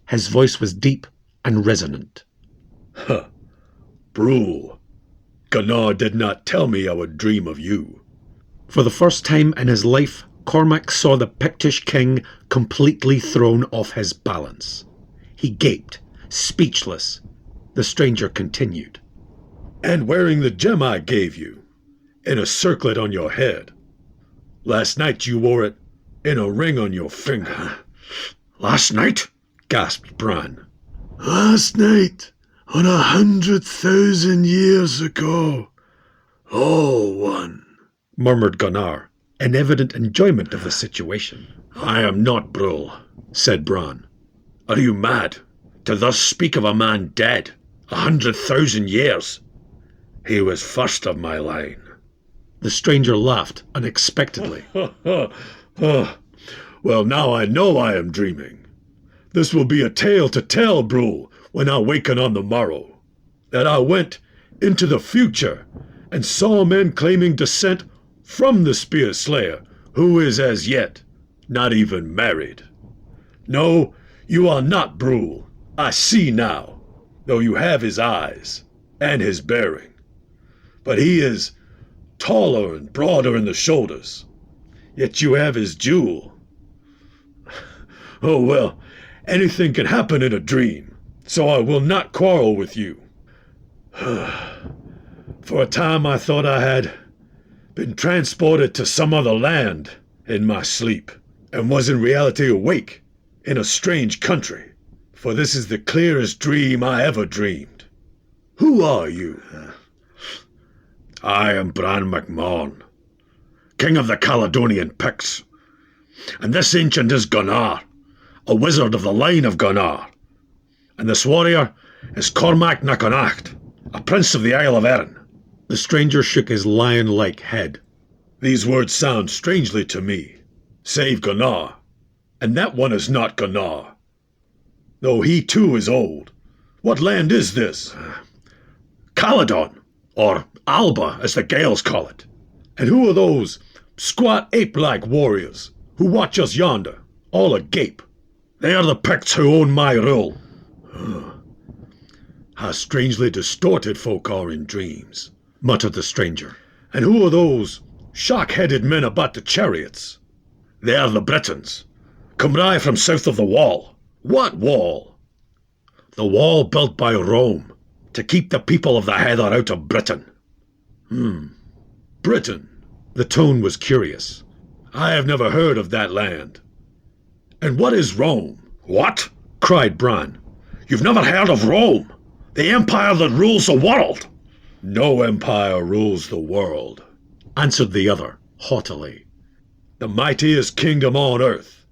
His voice was deep and resonant. "Huh. Brule, Gunnar did not tell me I would dream of you." For the first time in his life, Cormac saw the Pictish king completely thrown off his balance. He gaped, speechless. The stranger continued. "And wearing the gem I gave you, in a circlet on your head. Last night you wore it in a ring on your finger." "Last night?" gasped Bran. "Last night, on 100,000 years ago. All one," murmured Gunnar, in evident enjoyment of the situation. "I am not Brule," said Bran. "Are you mad to thus speak of a man dead 100,000 years? He was first of my line." The stranger laughed unexpectedly. "Well, now I know I am dreaming. This will be a tale to tell, Brule, when I waken on the morrow, that I went into the future and saw men claiming descent from the Spear Slayer, who is as yet not even married. No, you are not Brule, I see now, though you have his eyes and his bearing. But he is taller and broader in the shoulders, yet you have his jewel. Oh well, anything can happen in a dream, so I will not quarrel with you. For a time I thought I had been transported to some other land in my sleep, and was in reality awake in a strange country, for this is the clearest dream I ever dreamed. Who are you? I am Bran Mak Morn, king of the Caledonian Picts, and this ancient is Gunnar, a wizard of the line of Gunnar, and this warrior is Cormac Naconacht, a prince of the Isle of Erin. The stranger shook his lion-like head. These words sound strangely to me, save Gunnar, and that one is not Gunnar, though he too is old. What land is this? Caledon, or Alba, as the Gaels call it. And who are those squat ape-like warriors who watch us yonder, all agape? They are the Picts who own my rule. How strangely distorted folk are in dreams, muttered the stranger. And who are those shock-headed men about the chariots? They are the Britons, come nigh from south of the wall. What wall? The wall built by Rome to keep the people of the Heather out of Britain. Britain. The tone was curious. I have never heard of that land. And what is Rome? What? Cried Bran. You've never heard of Rome, the empire that rules the world? No empire rules the world, answered the other haughtily. The mightiest kingdom on earth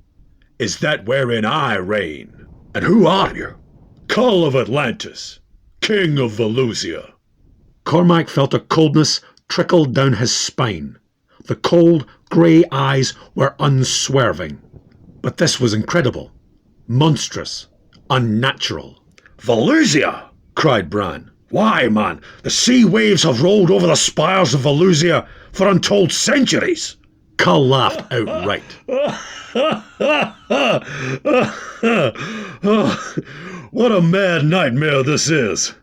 is that wherein I reign. And who are you? Kull of Atlantis, king of Valusia. Cormac felt a coldness trickle down his spine. The cold, grey eyes were unswerving. But this was incredible, monstrous, unnatural. Valusia! Cried Bran. Why, man, the sea waves have rolled over the spires of Valusia for untold centuries. Kull laughed outright. What a mad nightmare this is.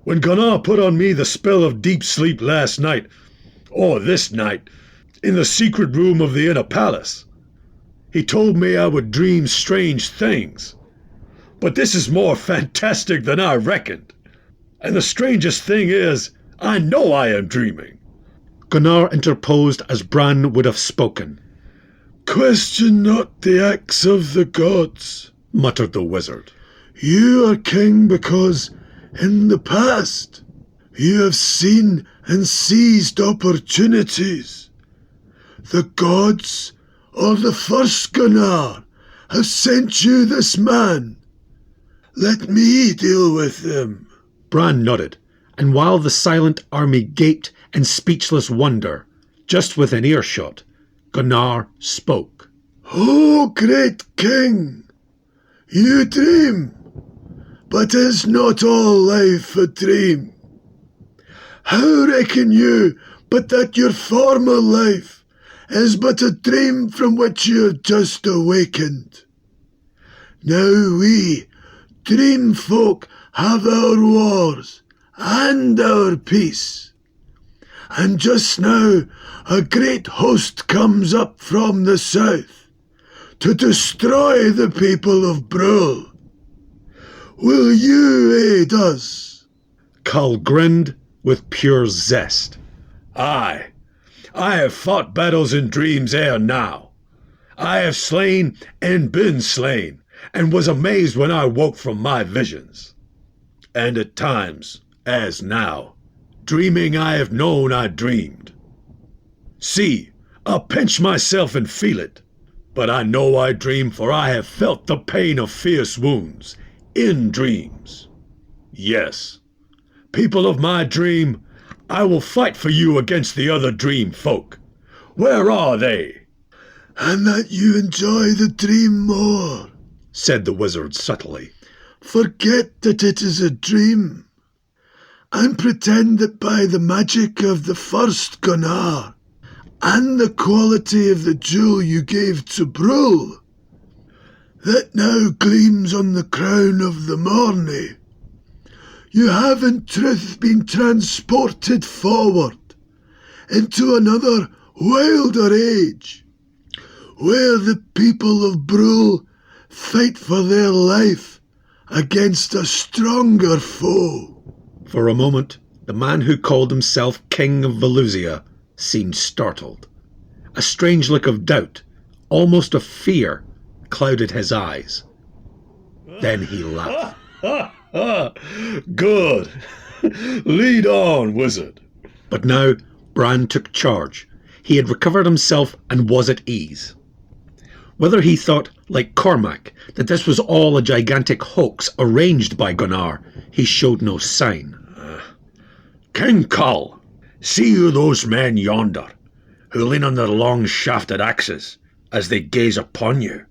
When Gunnar put on me the spell of deep sleep last night, or this night, in the secret room of the inner palace, he told me I would dream strange things. But this is more fantastic than I reckoned. And the strangest thing is, I know I am dreaming. Gunnar interposed as Bran would have spoken. Question not the acts of the gods, muttered the wizard. You are king because, in the past, you have seen and seized opportunities. The gods, or the first Gunnar, have sent you this man. Let me deal with them. Bran nodded, and while the silent army gaped in speechless wonder, just within earshot, Gunnar spoke. O great king, you dream, but is not all life a dream? How reckon you but that your former life is but a dream from which you have just awakened? Now we, dream folk, have our wars and our peace. And just now a great host comes up from the south to destroy the people of Brule. Will you aid us? Kull grinned with pure zest. Aye, I have fought battles in dreams ere now. I have slain and been slain, and was amazed when I woke from my visions. And at times, as now, dreaming I have known I dreamed. See, I'll pinch myself and feel it, but I know I dream, for I have felt the pain of fierce wounds in dreams. Yes, people of my dream, I will fight for you against the other dream folk. Where are they? And that you enjoy the dream more, said the wizard subtly. forget that it is a dream, and pretend that by the magic of the first Gunnar, and the quality of the jewel you gave to Brull, that now gleams on the crown of the Morny, you have in truth been transported forward into another wilder age, where the people of Brull fight for their life against a stronger foe. For a moment, the man who called himself King of Valusia seemed startled. A strange look of doubt, almost of fear, clouded his eyes. Then he laughed. Good. Lead on, wizard. But now Bran took charge. He had recovered himself and was at ease. Whether he thought, like Cormac, that this was all a gigantic hoax arranged by Gunnar, he showed no sign. King Kull, see you those men yonder, who lean on their long-shafted axes as they gaze upon you?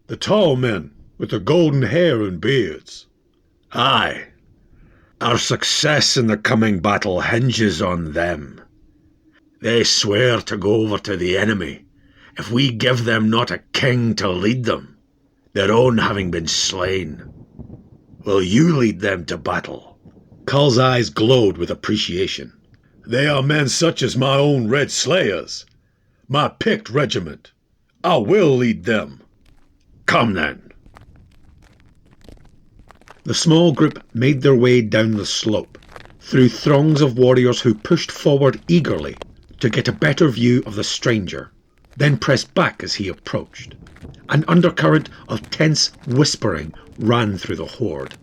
The tall men with the golden hair and beards. Aye. Our success in the coming battle hinges on them. They swear to go over to the enemy if we give them not a king to lead them, their own having been slain. Will you lead them to battle? Kull's eyes glowed with appreciation. They are men such as my own Red Slayers, my picked regiment. I will lead them. Come then. The small group made their way down the slope, through throngs of warriors who pushed forward eagerly to get a better view of the stranger, then pressed back as he approached. An undercurrent of tense whispering ran through the horde.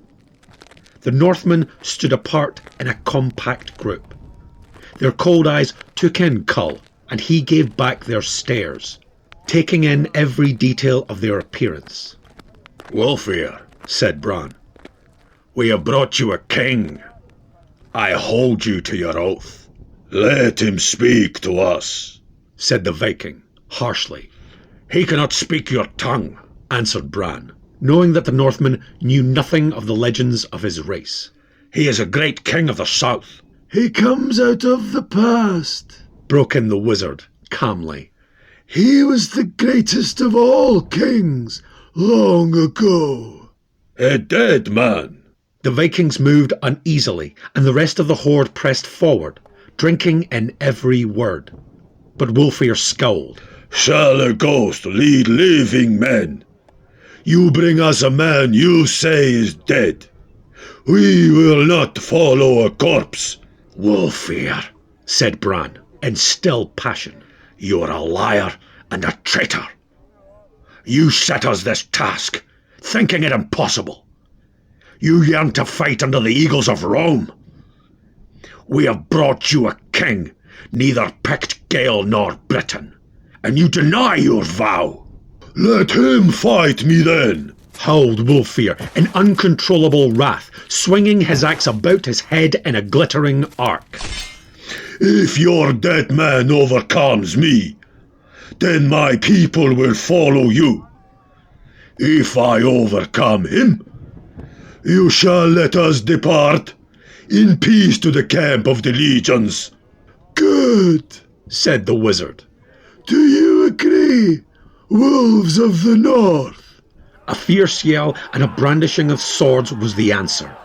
The Northmen stood apart in a compact group. Their cold eyes took in Kull, and he gave back their stares, taking in every detail of their appearance. Wulfhere, said Bran, we have brought you a king. I hold you to your oath. Let him speak to us, said the Viking, harshly. He cannot speak your tongue, answered Bran, knowing that the Northmen knew nothing of the legends of his race. He is a great king of the south. He comes out of the past, broke in the wizard, calmly. He was the greatest of all kings, long ago. A dead man. The Vikings moved uneasily, and the rest of the horde pressed forward, drinking in every word. But Wulfhere scowled. Shall a ghost lead living men? You bring us a man you say is dead. We will not follow a corpse. Wulfhere, said Bran, in still passion. You're a liar and a traitor. You set us this task, thinking it impossible. You yearn to fight under the eagles of Rome. We have brought you a king, neither picked Gael nor Briton, and you deny your vow. Let him fight me then, howled Wulfhere in uncontrollable wrath, swinging his axe about his head in a glittering arc. If your dead man overcomes me, then my people will follow you. If I overcome him, you shall let us depart in peace to the camp of the legions. Good, said the wizard. Do you agree, wolves of the north? A fierce yell and a brandishing of swords was the answer.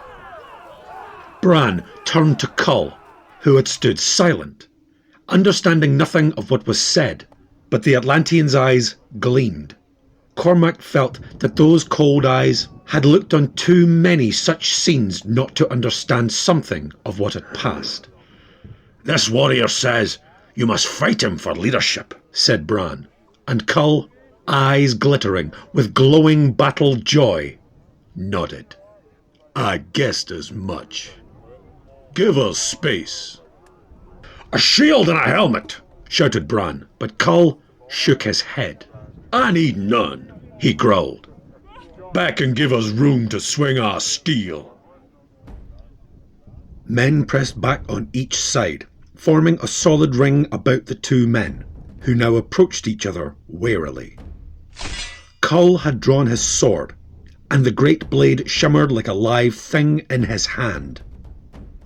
Bran turned to Kull, who had stood silent, understanding nothing of what was said, but the Atlantean's eyes gleamed. Cormac felt that those cold eyes had looked on too many such scenes not to understand something of what had passed. This warrior says you must fight him for leadership, said Bran, and Kull, eyes glittering with glowing battle joy, nodded. I guessed as much. Give us space. A shield and a helmet, shouted Bran, but Kull shook his head. I need none, he growled. Back and give us room to swing our steel. Men pressed back on each side, forming a solid ring about the two men, who now approached each other warily. Kull had drawn his sword, and the great blade shimmered like a live thing in his hand.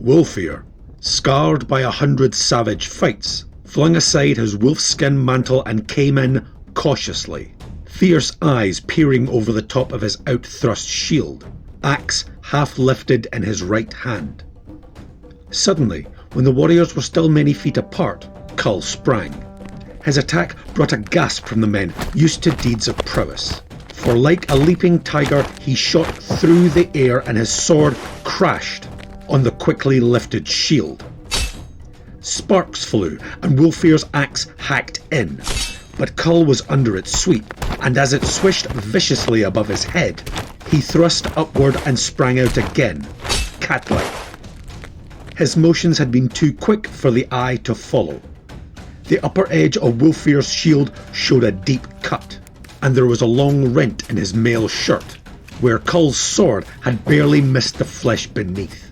Wulfir, scarred by 100 savage fights, flung aside his wolfskin mantle and came in cautiously, fierce eyes peering over the top of his outthrust shield, axe half lifted in his right hand. Suddenly, when the warriors were still many feet apart, Kull sprang. His attack brought a gasp from the men used to deeds of prowess, for like a leaping tiger he shot through the air and his sword crashed on the quickly lifted shield. Sparks flew and Wulfir's axe hacked in, but Kull was under its sweep, and as it swished viciously above his head, he thrust upward and sprang out again, cat-like. His motions had been too quick for the eye to follow. The upper edge of Wulfir's shield showed a deep cut, and there was a long rent in his mail shirt, where Kull's sword had barely missed the flesh beneath.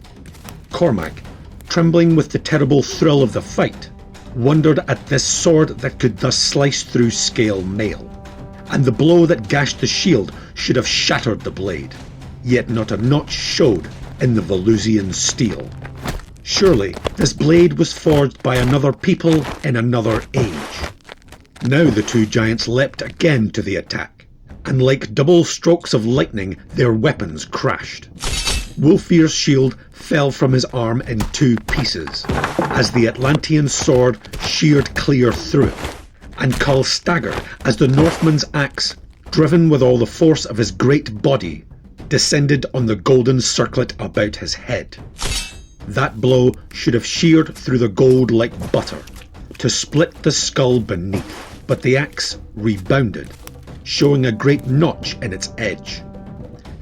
Cormac, trembling with the terrible thrill of the fight, wondered at this sword that could thus slice through scale mail, and the blow that gashed the shield should have shattered the blade, yet not a notch showed in the Valusian steel. Surely this blade was forged by another people in another age. Now the two giants leapt again to the attack, and like double strokes of lightning their weapons crashed. Wulfir's shield fell from his arm in 2 pieces, as the Atlantean sword sheared clear through it, and Kull staggered as the Northman's axe, driven with all the force of his great body, descended on the golden circlet about his head. That blow should have sheared through the gold like butter, to split the skull beneath, but the axe rebounded, showing a great notch in its edge.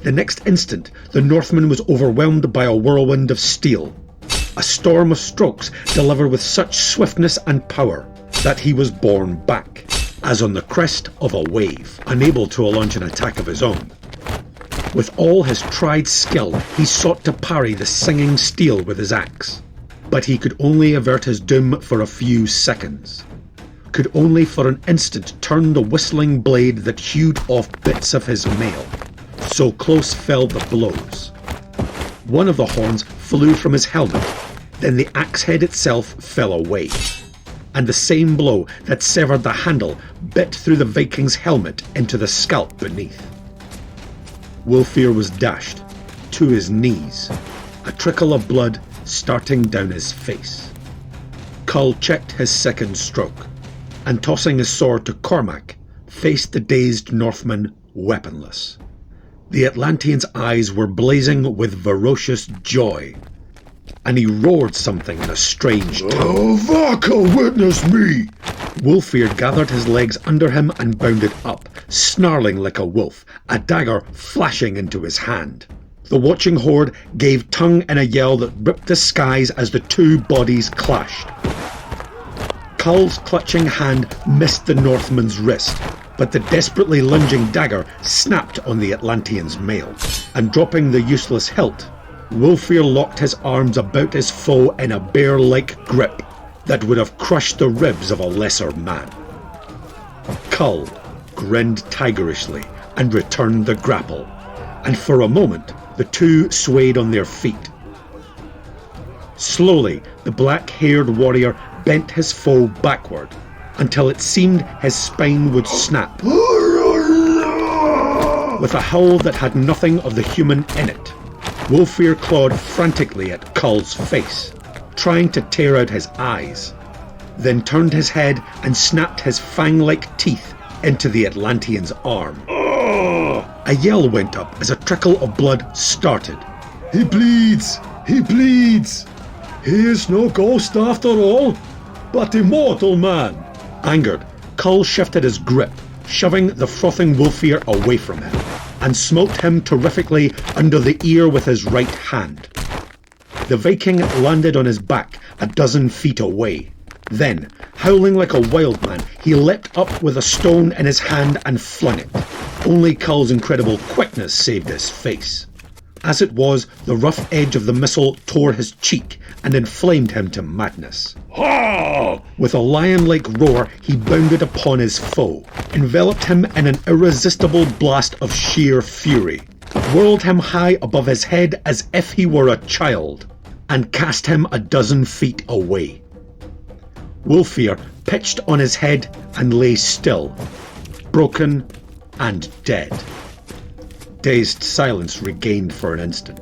The next instant, the Northman was overwhelmed by a whirlwind of steel, a storm of strokes delivered with such swiftness and power that he was borne back, as on the crest of a wave, unable to launch an attack of his own. With all his tried skill, he sought to parry the singing steel with his axe, but he could only avert his doom for a few seconds, could only for an instant turn the whistling blade that hewed off bits of his mail. So close fell the blows. One of the horns flew from his helmet, then the axe head itself fell away, and the same blow that severed the handle bit through the Viking's helmet into the scalp beneath. Wulfir was dashed to his knees, a trickle of blood starting down his face. Kull checked his second stroke, and tossing his sword to Cormac, faced the dazed Northman weaponless. The Atlantean's eyes were blazing with ferocious joy, and he roared something in a strange tongue. Oh, Vaka, witness me! Wulfir gathered his legs under him and bounded up, snarling like a wolf, a dagger flashing into his hand. The watching horde gave tongue in a yell that ripped the skies as the two bodies clashed. Kull's clutching hand missed the Northman's wrist, but the desperately lunging dagger snapped on the Atlantean's mail, and dropping the useless hilt, Wulfir locked his arms about his foe in a bear-like grip that would have crushed the ribs of a lesser man. Kull grinned tigerishly and returned the grapple, and for a moment the two swayed on their feet. Slowly, the black-haired warrior bent his foe backward, until it seemed his spine would snap. With a howl that had nothing of the human in it, Wulfir clawed frantically at Kull's face, trying to tear out his eyes, then turned his head and snapped his fang-like teeth into the Atlantean's arm. A yell went up as a trickle of blood started. He bleeds! He bleeds! He is no ghost after all, but immortal man! Angered, Kull shifted his grip, shoving the frothing Wulfir away from him, and smote him terrifically under the ear with his right hand. The Viking landed on his back a dozen feet away. Then, howling like a wild man, he leapt up with a stone in his hand and flung it. Only Kull's incredible quickness saved his face. As it was, the rough edge of the missile tore his cheek and inflamed him to madness. Ha! With a lion-like roar, he bounded upon his foe, enveloped him in an irresistible blast of sheer fury, whirled him high above his head as if he were a child, and cast him 12 feet away. Wulfir pitched on his head and lay still, broken and dead. Dazed silence regained for an instant.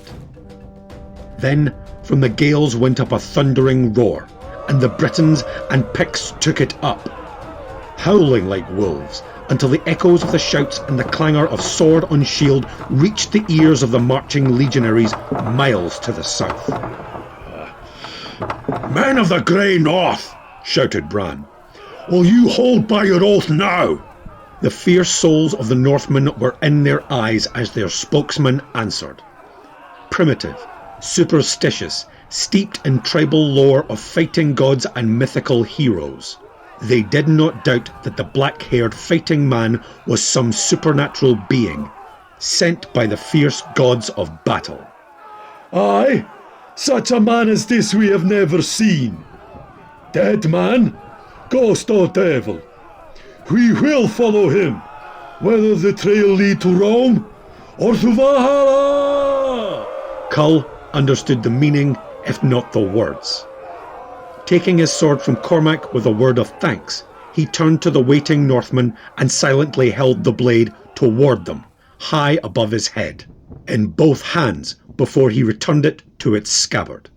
Then from the gales went up a thundering roar, and the Britons and Picts took it up, howling like wolves, until the echoes of the shouts and the clangour of sword on shield reached the ears of the marching legionaries miles to the south. Men of the Grey North, shouted Bran, will you hold by your oath now? The fierce souls of the Northmen were in their eyes as their spokesman answered. Primitive, superstitious, steeped in tribal lore of fighting gods and mythical heroes, they did not doubt that the black-haired fighting man was some supernatural being, sent by the fierce gods of battle. Aye, such a man as this we have never seen. Dead man, ghost or devil, we will follow him, whether the trail lead to Rome or to Valhalla. Kull understood the meaning, if not the words. Taking his sword from Cormac with a word of thanks, he turned to the waiting Northmen and silently held the blade toward them, high above his head, in both hands before he returned it to its scabbard.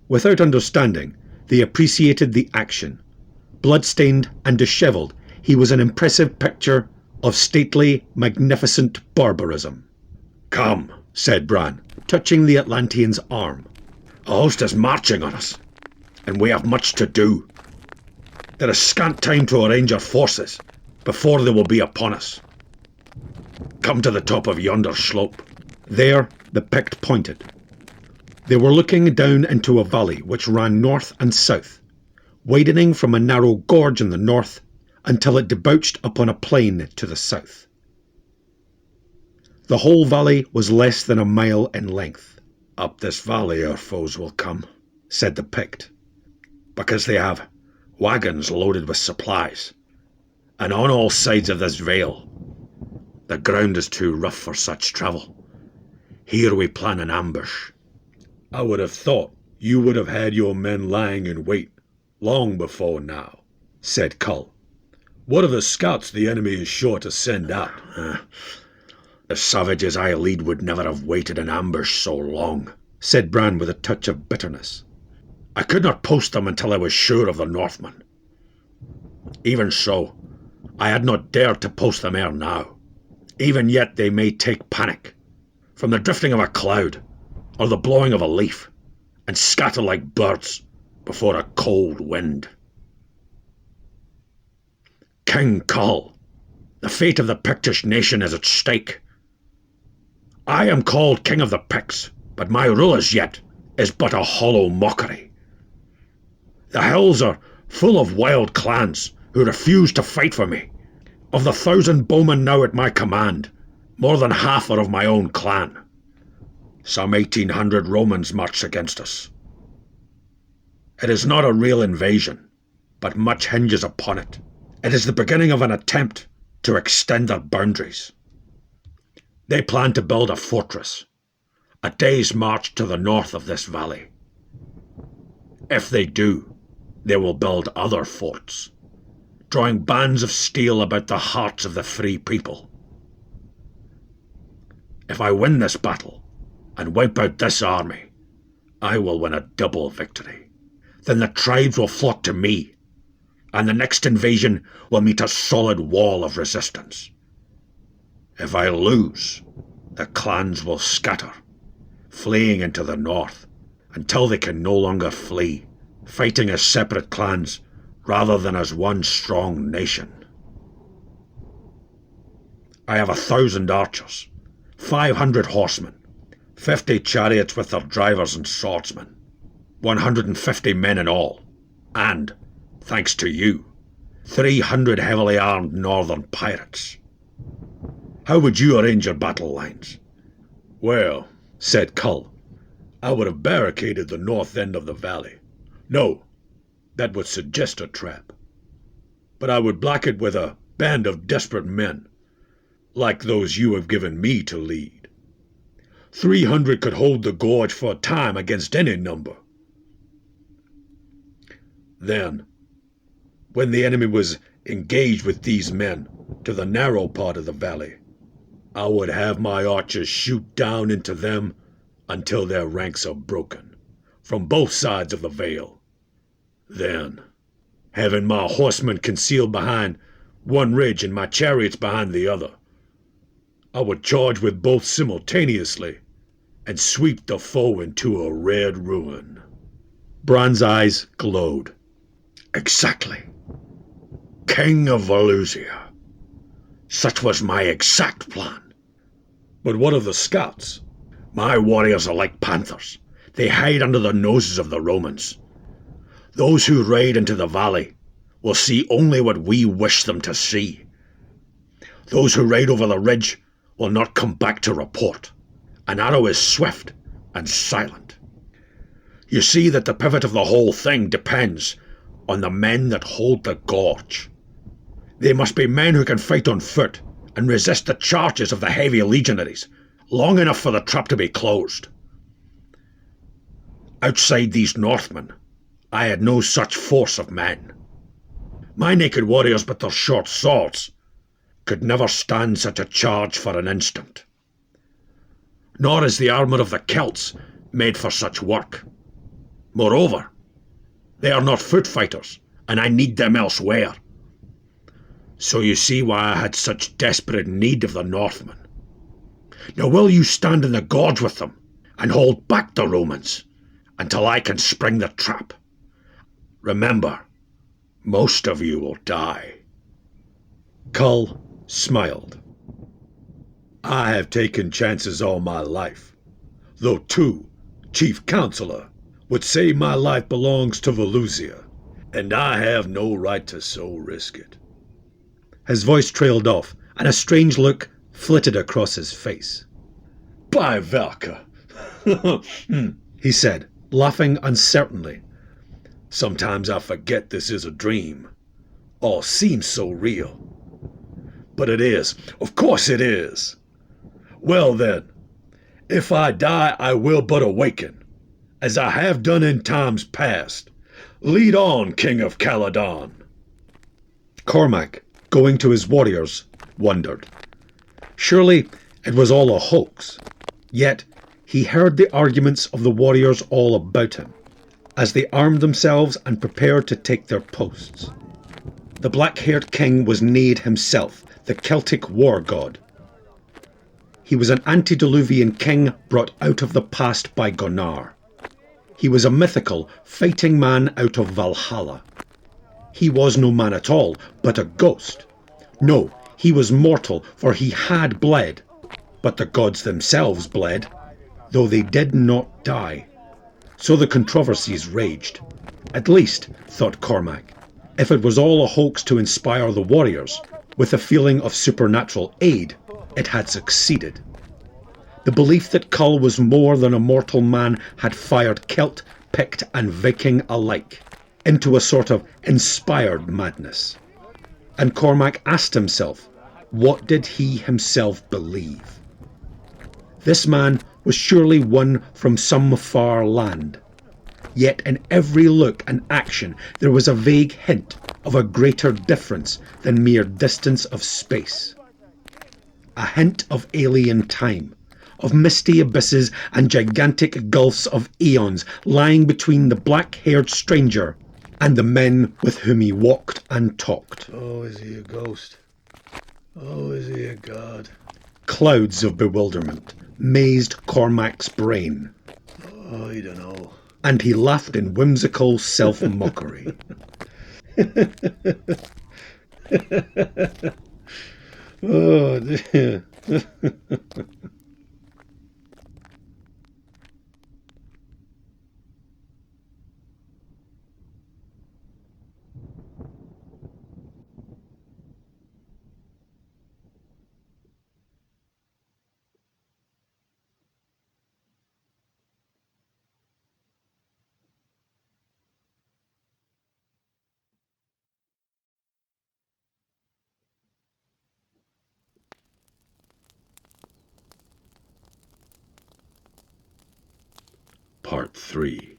Without understanding, they appreciated the action. Blood-stained and dishevelled, he was an impressive picture of stately, magnificent barbarism. Come, said Bran, touching the Atlantean's arm. A host is marching on us, and we have much to do. There is scant time to arrange our forces before they will be upon us. Come to the top of yonder slope. There the Pict pointed. They were looking down into a valley which ran north and south, widening from a narrow gorge in the north until it debouched upon a plain to the south. The whole valley was less than a mile in length. Up this valley our foes will come, said the Pict, because they have wagons loaded with supplies, and on all sides of this vale the ground is too rough for such travel. Here we plan an ambush. I would have thought you would have had your men lying in wait long before now, said Kull. What are the scouts the enemy is sure to send out? The savages I lead would never have waited in ambush so long, said Bran with a touch of bitterness. I could not post them until I was sure of the Northmen. Even so, I had not dared to post them ere now. Even yet they may take panic, from the drifting of a cloud, or the blowing of a leaf, and scatter like birds before a cold wind. King Kull, the fate of the Pictish nation is at stake. I am called King of the Picts, but my rule as yet is but a hollow mockery. The hills are full of wild clans who refuse to fight for me. Of the 1,000 bowmen now at my command, more than half are of my own clan. Some 1,800 Romans march against us. It is not a real invasion, but much hinges upon it. It is the beginning of an attempt to extend their boundaries. They plan to build a fortress, a day's march to the north of this valley. If they do, they will build other forts, drawing bands of steel about the hearts of the free people. If I win this battle and wipe out this army, I will win a double victory. Then the tribes will flock to me, and the next invasion will meet a solid wall of resistance. If I lose, the clans will scatter, fleeing into the north, until they can no longer flee, fighting as separate clans rather than as one strong nation. I have 1,000 archers, 500 horsemen, 50 chariots with their drivers and swordsmen, 150 men in all, and, thanks to you, 300 heavily armed northern pirates. How would you arrange your battle lines? Well, said Kull, I would have barricaded the north end of the valley. No, that would suggest a trap. But I would block it with a band of desperate men, like those you have given me to lead. 300 could hold the gorge for a time against any number. Then, when the enemy was engaged with these men to the narrow part of the valley, I would have my archers shoot down into them until their ranks are broken, from both sides of the vale. Then, having my horsemen concealed behind one ridge and my chariots behind the other, I would charge with both simultaneously and sweep the foe into a red ruin. Bran's eyes glowed. Exactly. King of Valusia. Such was my exact plan. But what of the scouts? My warriors are like panthers. They hide under the noses of the Romans. Those who ride into the valley will see only what we wish them to see. Those who ride over the ridge will not come back to report. An arrow is swift and silent. You see that the pivot of the whole thing depends on the men that hold the gorge. They must be men who can fight on foot and resist the charges of the heavy legionaries long enough for the trap to be closed. Outside these Northmen, I had no such force of men. My naked warriors with their short swords could never stand such a charge for an instant. Nor is the armour of the Celts made for such work. Moreover, they are not foot fighters, and I need them elsewhere. So you see why I had such desperate need of the Northmen. Now will you stand in the gorge with them and hold back the Romans until I can spring the trap? Remember, most of you will die. Kull smiled. I have taken chances all my life, though too, Chief Counselor would say my life belongs to Valusia, and I have no right to so risk it. His voice trailed off, and a strange look flitted across his face. By Velka, he said, laughing uncertainly. Sometimes I forget this is a dream. All seems so real. But it is. Of course it is. Well then, if I die, I will but awaken, as I have done in times past. Lead on, King of Caledon. Cormac, going to his warriors, wondered. Surely it was all a hoax. Yet he heard the arguments of the warriors all about him, as they armed themselves and prepared to take their posts. The black-haired king was Nade himself, the Celtic war god. He was an antediluvian king brought out of the past by Gunnar. He was a mythical, fighting man out of Valhalla. He was no man at all, but a ghost. No, he was mortal, for he had bled. But the gods themselves bled, though they did not die. So the controversies raged. At least, thought Cormac, if it was all a hoax to inspire the warriors, with a feeling of supernatural aid, it had succeeded. The belief that Kull was more than a mortal man had fired Celt, Pict and Viking alike into a sort of inspired madness. And Cormac asked himself, what did he himself believe? This man was surely one from some far land. Yet in every look and action there was a vague hint of a greater difference than mere distance of space. A hint of alien time, of misty abysses and gigantic gulfs of eons lying between the black-haired stranger and the men with whom he walked and talked. Oh, is he a ghost? Oh, is he a god? Clouds of bewilderment mazed Cormac's brain. Oh, I don't know. And he laughed in whimsical self-mockery. Oh, dear. 3.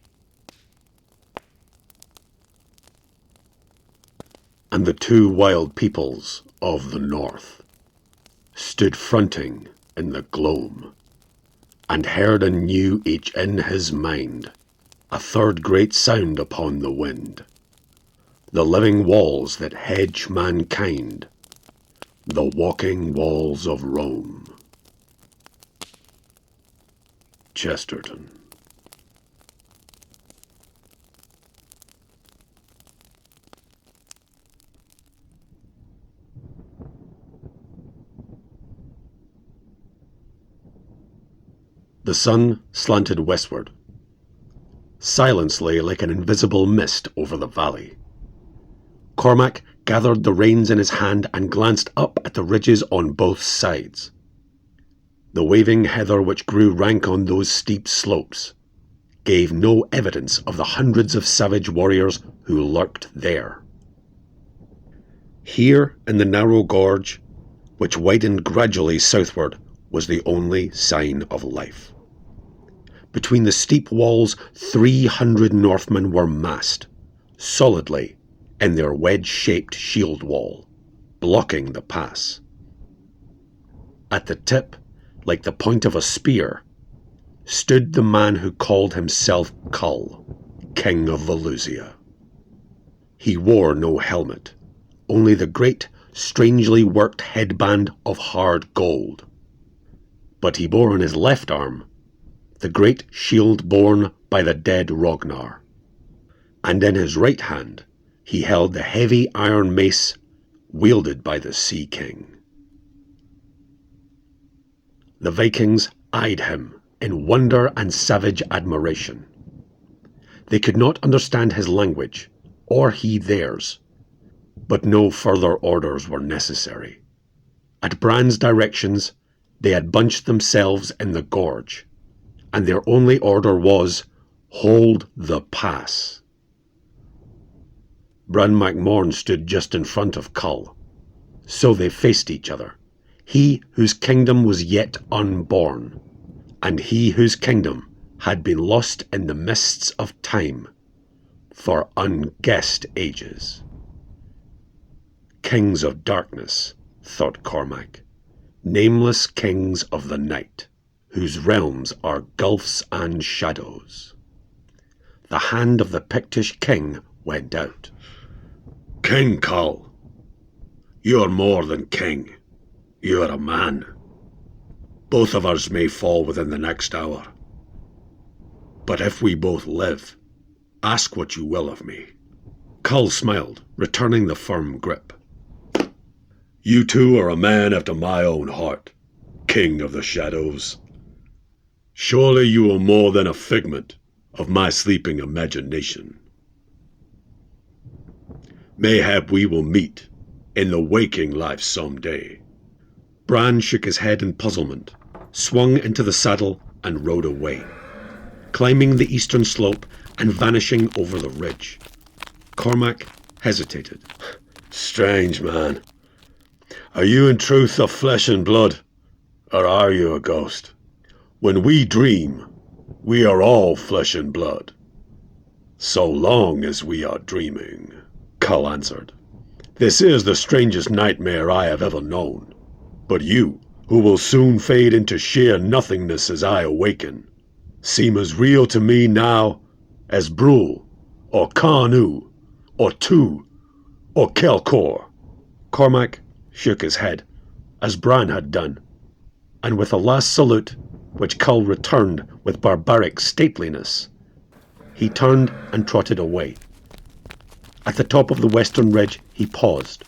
And the two wild peoples of the north stood fronting in the gloam, and heard and knew each in his mind a third great sound upon the wind, the living walls that hedge mankind, the walking walls of Rome. Chesterton. The sun slanted westward. Silence lay like an invisible mist over the valley. Cormac gathered the reins in his hand and glanced up at the ridges on both sides. The waving heather which grew rank on those steep slopes gave no evidence of the hundreds of savage warriors who lurked there. Here in the narrow gorge, which widened gradually southward, was the only sign of life. Between the steep walls, 300 Northmen were massed, solidly, in their wedge-shaped shield wall, blocking the pass. At the tip, like the point of a spear, stood the man who called himself Kull, King of Valusia. He wore no helmet, only the great, strangely worked headband of hard gold. But he bore on his left arm the great shield borne by the dead Ragnar, and in his right hand he held the heavy iron mace wielded by the Sea King. The Vikings eyed him in wonder and savage admiration. They could not understand his language, or he theirs, but no further orders were necessary. At Bran's directions, they had bunched themselves in the gorge, and their only order was, "Hold the pass." Bran Mak Morn stood just in front of Kull. So they faced each other, he whose kingdom was yet unborn, and he whose kingdom had been lost in the mists of time for unguessed ages. Kings of darkness, thought Cormac, nameless kings of the night, whose realms are gulfs and shadows. The hand of the Pictish king went out. King Kull, you are more than king. You are a man. Both of us may fall within the next hour. But if we both live, ask what you will of me. Kull smiled, returning the firm grip. You two are a man after my own heart, King of the Shadows. Surely you are more than a figment of my sleeping imagination. Mayhap we will meet in the waking life some day. Bran shook his head in puzzlement, swung into the saddle and rode away, climbing the eastern slope and vanishing over the ridge. Cormac hesitated. Strange man. Are you in truth of flesh and blood, or are you a ghost? When we dream, we are all flesh and blood. So long as we are dreaming, Kull answered. This is the strangest nightmare I have ever known. But you, who will soon fade into sheer nothingness as I awaken, seem as real to me now as Brule, or Carnu, or Tu, or Kelkor. Cormac shook his head, as Bran had done, and with a last salute, which Kull returned with barbaric stateliness, he turned and trotted away. At the top of the western ridge he paused.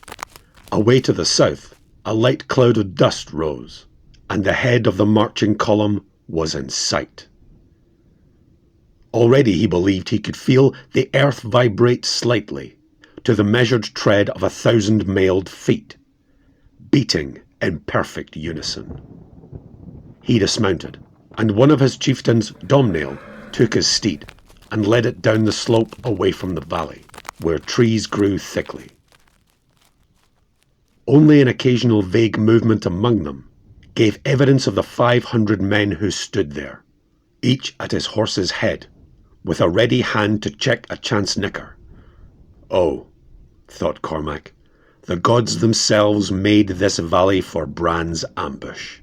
Away to the south, a light cloud of dust rose, and the head of the marching column was in sight. Already he believed he could feel the earth vibrate slightly to the measured tread of 1,000 mailed feet, beating in perfect unison. He dismounted, and one of his chieftains, Domhnall, took his steed and led it down the slope away from the valley, where trees grew thickly. Only an occasional vague movement among them gave evidence of the 500 men who stood there, each at his horse's head, with a ready hand to check a chance nicker. Oh, thought Cormac, the gods themselves made this valley for Bran's ambush.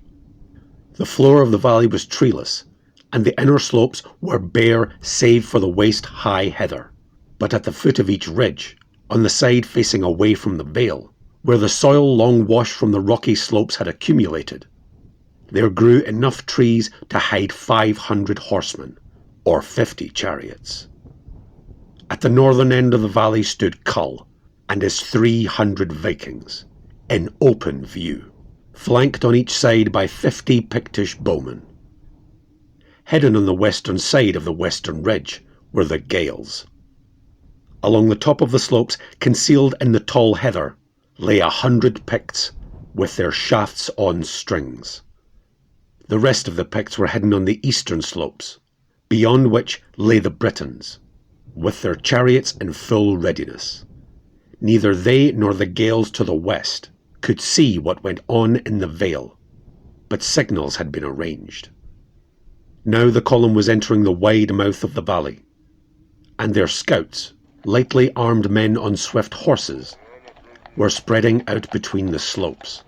The floor of the valley was treeless, and the inner slopes were bare save for the waist-high heather. But at the foot of each ridge, on the side facing away from the vale, where the soil long washed from the rocky slopes had accumulated, there grew enough trees to hide 500 horsemen, or 50 chariots. At the northern end of the valley stood Kull and his 300 Vikings, in open view, flanked on each side by 50 Pictish bowmen. Hidden on the western side of the western ridge were the Gaels. Along the top of the slopes, concealed in the tall heather, lay 100 Picts with their shafts on strings. The rest of the Picts were hidden on the eastern slopes, beyond which lay the Britons, with their chariots in full readiness. Neither they nor the Gaels to the west could see what went on in the vale, but signals had been arranged. Now the column was entering the wide mouth of the valley, and their scouts, lightly armed men on swift horses, were spreading out between the slopes.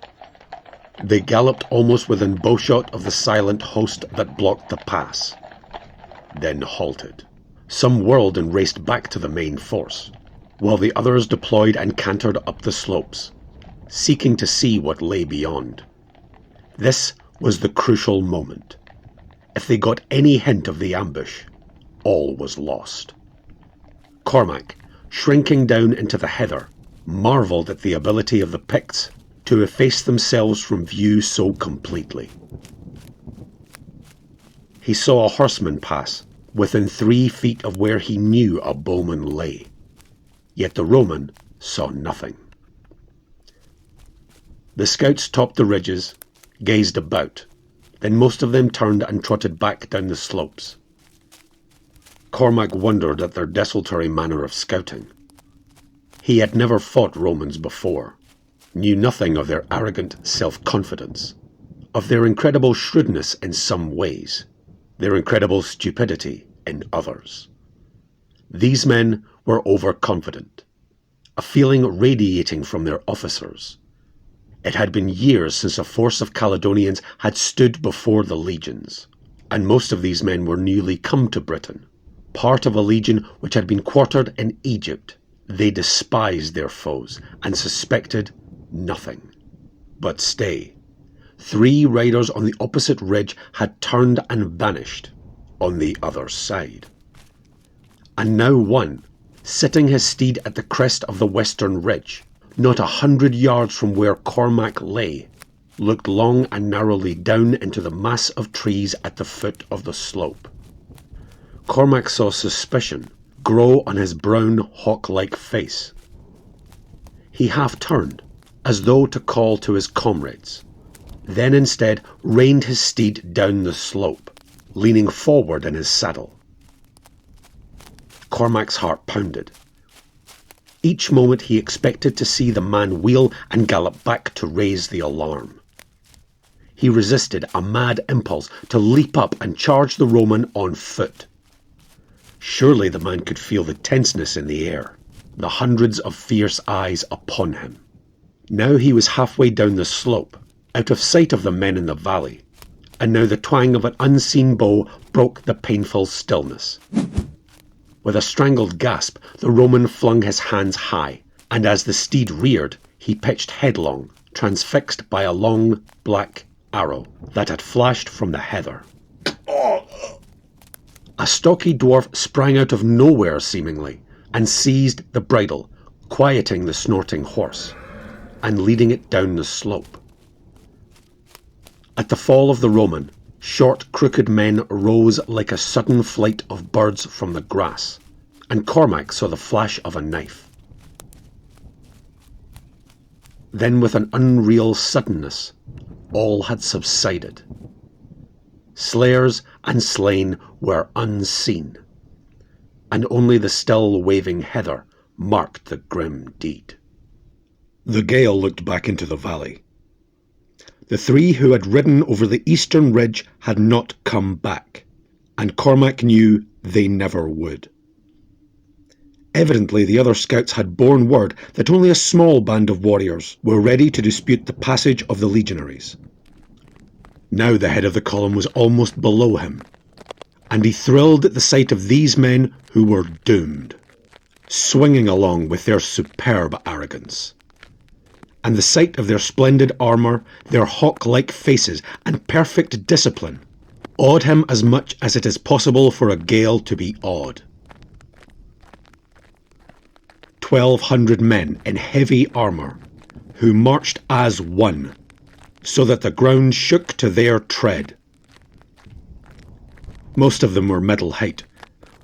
They galloped almost within bowshot of the silent host that blocked the pass, then halted. Some whirled and raced back to the main force, while the others deployed and cantered up the slopes, seeking to see what lay beyond. This was the crucial moment. If they got any hint of the ambush, all was lost. Cormac, shrinking down into the heather, marvelled at the ability of the Picts to efface themselves from view so completely. He saw a horseman pass within 3 feet of where he knew a bowman lay, yet the Roman saw nothing. The scouts topped the ridges, gazed about, then most of them turned and trotted back down the slopes. Cormac wondered at their desultory manner of scouting. He had never fought Romans before, knew nothing of their arrogant self-confidence, of their incredible shrewdness in some ways, their incredible stupidity in others. These men were overconfident, a feeling radiating from their officers. It had been years since a force of Caledonians had stood before the legions, and most of these men were newly come to Britain, part of a legion which had been quartered in Egypt. They despised their foes and suspected nothing. But stay. 3 riders on the opposite ridge had turned and vanished on the other side. And now one, sitting his steed at the crest of the western ridge, not 100 yards from where Cormac lay, looked long and narrowly down into the mass of trees at the foot of the slope. Cormac saw suspicion grow on his brown, hawk-like face. He half-turned, as though to call to his comrades, then instead reined his steed down the slope, leaning forward in his saddle. Cormac's heart pounded. Each moment he expected to see the man wheel and gallop back to raise the alarm. He resisted a mad impulse to leap up and charge the Roman on foot. Surely the man could feel the tenseness in the air, the hundreds of fierce eyes upon him. Now he was halfway down the slope, out of sight of the men in the valley, and now the twang of an unseen bow broke the painful stillness. With a strangled gasp, the Roman flung his hands high, and as the steed reared, he pitched headlong, transfixed by a long, black arrow that had flashed from the heather. A stocky dwarf sprang out of nowhere, seemingly, and seized the bridle, quieting the snorting horse, and leading it down the slope. At the fall of the Roman, short, crooked men rose like a sudden flight of birds from the grass, and Cormac saw the flash of a knife. Then, with an unreal suddenness, all had subsided. Slayers and slain were unseen, and only the still waving heather marked the grim deed. The Gael looked back into the valley. The 3 who had ridden over the eastern ridge had not come back, and Cormac knew They never would. Evidently, the other scouts had borne word that only a small band of warriors were ready to dispute the passage of the legionaries. Now the head of the column was almost below him, and he thrilled at the sight of these men who were doomed, swinging along with their superb arrogance. And the sight of their splendid armour, their hawk-like faces, and perfect discipline awed him as much as it is possible for a Gael to be awed. 1,200 men in heavy armour, who marched as one, so that the ground shook to their tread. Most of them were middle height,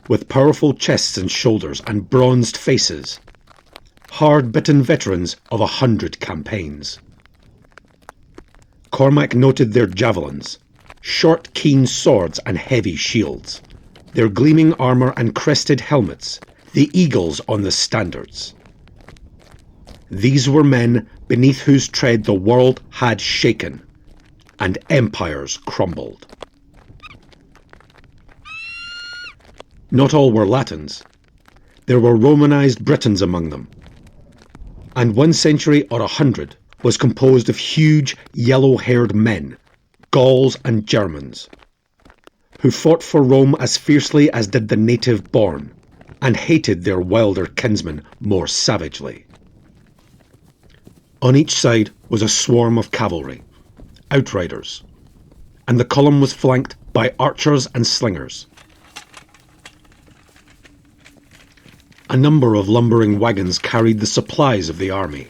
with powerful chests and shoulders and bronzed faces, hard-bitten veterans of 100 campaigns. Cormac noted their javelins, short keen swords and heavy shields, their gleaming armour and crested helmets, the eagles on the standards. These were men beneath whose tread the world had shaken, and empires crumbled. Not all were Latins. There were Romanized Britons among them, and 1 century or 100 was composed of huge, yellow-haired men, Gauls and Germans, who fought for Rome as fiercely as did the native born, and hated their wilder kinsmen more savagely. On each side was a swarm of cavalry, outriders, and the column was flanked by archers and slingers. A number of lumbering wagons carried the supplies of the army.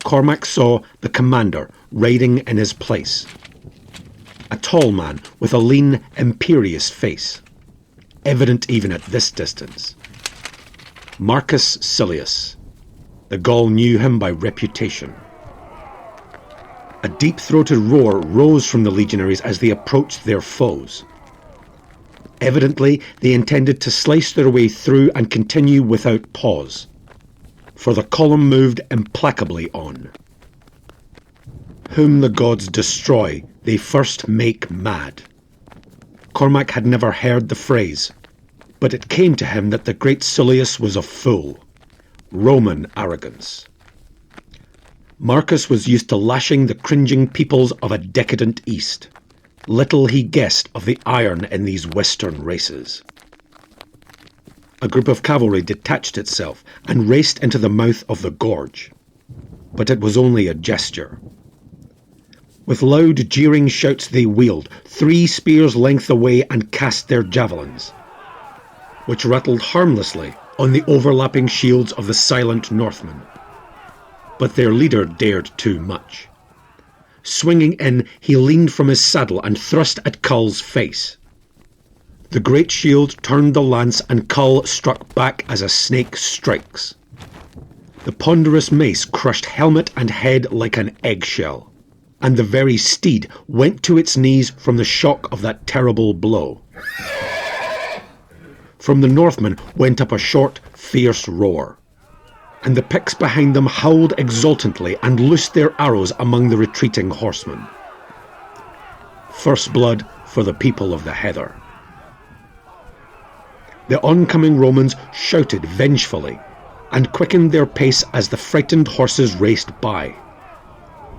Cormac saw the commander riding in his place, a tall man with a lean, imperious face, evident even at this distance. Marcus Silius. The Gaul knew him by reputation. A deep-throated roar rose from the legionaries as they approached their foes. Evidently, they intended to slice their way through and continue without pause, for the column moved implacably on. Whom the gods destroy, they first make mad. Cormac had never heard the phrase, but it came to him that the great Silius was a fool. Roman arrogance. Marcus was used to lashing the cringing peoples of a decadent East. Little he guessed of the iron in these Western races. A group of cavalry detached itself and raced into the mouth of the gorge. But it was only a gesture. With loud, jeering shouts they wheeled, 3 spears' length away, and cast their javelins, which rattled harmlessly on the overlapping shields of the silent Northmen. But their leader dared too much. Swinging in, he leaned from his saddle and thrust at Kull's face. The great shield turned the lance, and Kull struck back as a snake strikes. The ponderous mace crushed helmet and head like an eggshell, and the very steed went to its knees from the shock of that terrible blow. From the Northmen went up a short, fierce roar, and the Picts behind them howled exultantly and loosed their arrows among the retreating horsemen. First blood for the people of the Heather. The oncoming Romans shouted vengefully and quickened their pace as the frightened horses raced by.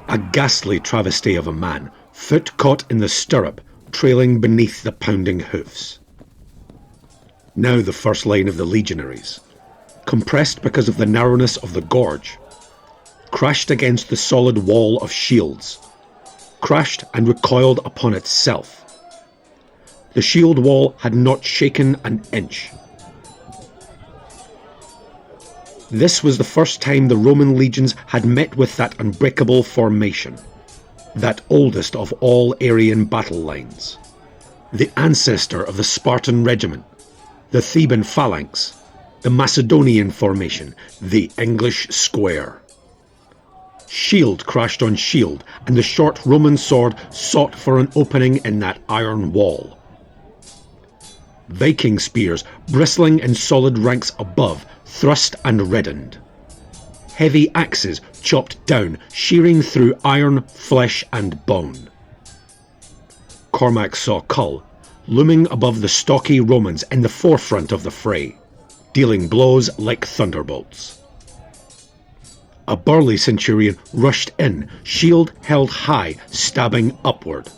A ghastly travesty of a man, foot caught in the stirrup, trailing beneath the pounding hoofs. Now the first line of the legionaries, compressed because of the narrowness of the gorge, crashed against the solid wall of shields, crashed and recoiled upon itself. The shield wall had not shaken an inch. This was the first time the Roman legions had met with that unbreakable formation, that oldest of all Aryan battle lines, the ancestor of the Spartan regiment, the Theban phalanx, the Macedonian formation, the English square. Shield crashed on shield, and the short Roman sword sought for an opening in that iron wall. Viking spears, bristling in solid ranks above, thrust and reddened. Heavy axes chopped down, shearing through iron, flesh and bone. Cormac saw Kull, looming above the stocky Romans in the forefront of the fray, dealing blows like thunderbolts. A burly centurion rushed in, shield held high, stabbing upward.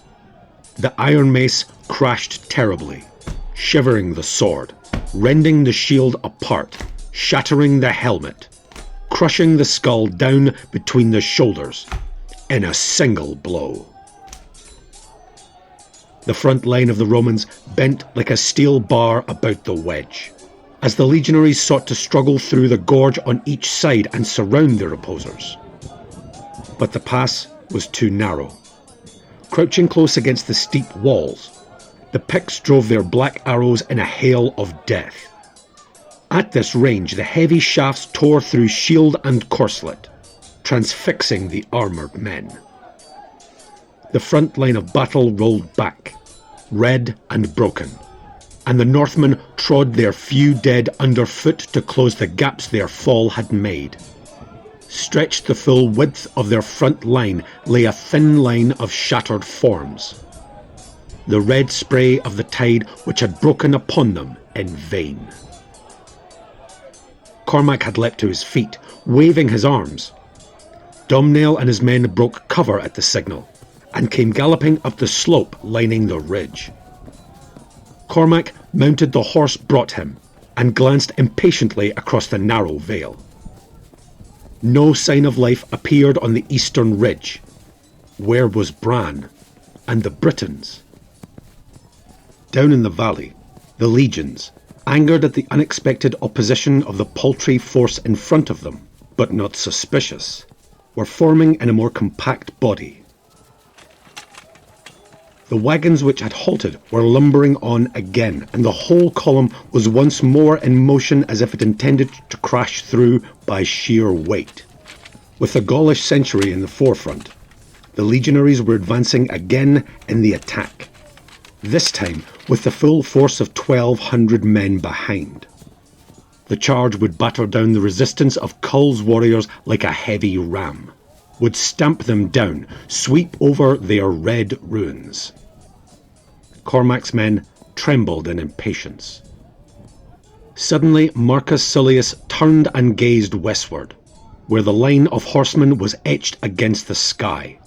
The iron mace crashed terribly, shivering the sword, rending the shield apart, shattering the helmet, crushing the skull down between the shoulders in a single blow. The front line of the Romans bent like a steel bar about the wedge, as the legionaries sought to struggle through the gorge on each side and surround their opposers. But the pass was too narrow. Crouching close against the steep walls, the Picts drove their black arrows in a hail of death. At this range, the heavy shafts tore through shield and corselet, transfixing the armoured men. The front line of battle rolled back, red and broken, and the Northmen trod their few dead underfoot to close the gaps their fall had made. Stretched the full width of their front line lay a thin line of shattered forms, the red spray of the tide which had broken upon them in vain. Cormac had leapt to his feet, waving his arms. Domhnall and his men broke cover at the signal, and came galloping up the slope lining the ridge. Cormac mounted the horse brought him, and glanced impatiently across the narrow vale. No sign of life appeared on the eastern ridge. Where was Bran and the Britons? Down in the valley, the legions, angered at the unexpected opposition of the paltry force in front of them, but not suspicious, were forming in a more compact body. The wagons which had halted were lumbering on again, and the whole column was once more in motion as if it intended to crash through by sheer weight. With the Gaulish century in the forefront, the legionaries were advancing again in the attack, this time with the full force of 1,200 men behind. The charge would batter down the resistance of Kull's warriors like a heavy ram, would stamp them down, sweep over their red ruins. Cormac's men trembled in impatience. Suddenly Marcus Tullius turned and gazed westward, where the line of horsemen was etched against the sky.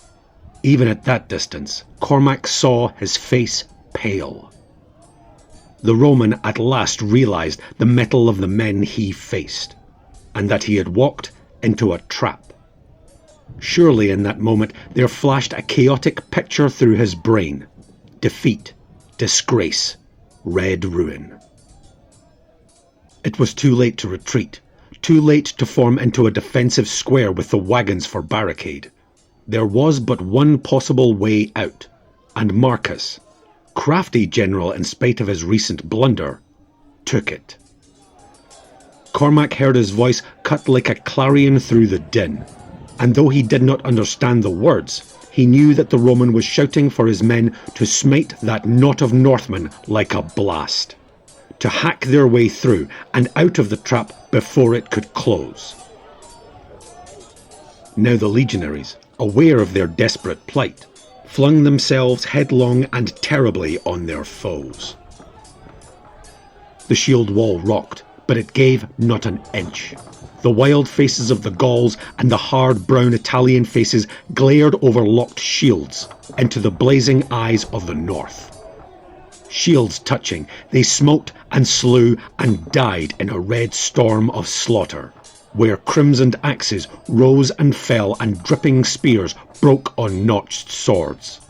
Even at that distance, Cormac saw his face pale. The Roman at last realised the mettle of the men he faced, and that he had walked into a trap. Surely in that moment there flashed a chaotic picture through his brain. Defeat, disgrace, red ruin. It was too late to retreat, too late to form into a defensive square with the wagons for barricade. There was but one possible way out, and Marcus, crafty general in spite of his recent blunder, took it. Cormac heard his voice cut like a clarion through the din, and though he did not understand the words, he knew that the Roman was shouting for his men to smite that knot of Northmen like a blast, to hack their way through and out of the trap before it could close. Now the legionaries, aware of their desperate plight, flung themselves headlong and terribly on their foes. The shield wall rocked, but it gave not an inch. The wild faces of the Gauls and the hard brown Italian faces glared over locked shields into the blazing eyes of the north. Shields touching, they smote and slew and died in a red storm of slaughter, where crimsoned axes rose and fell and dripping spears broke on notched swords.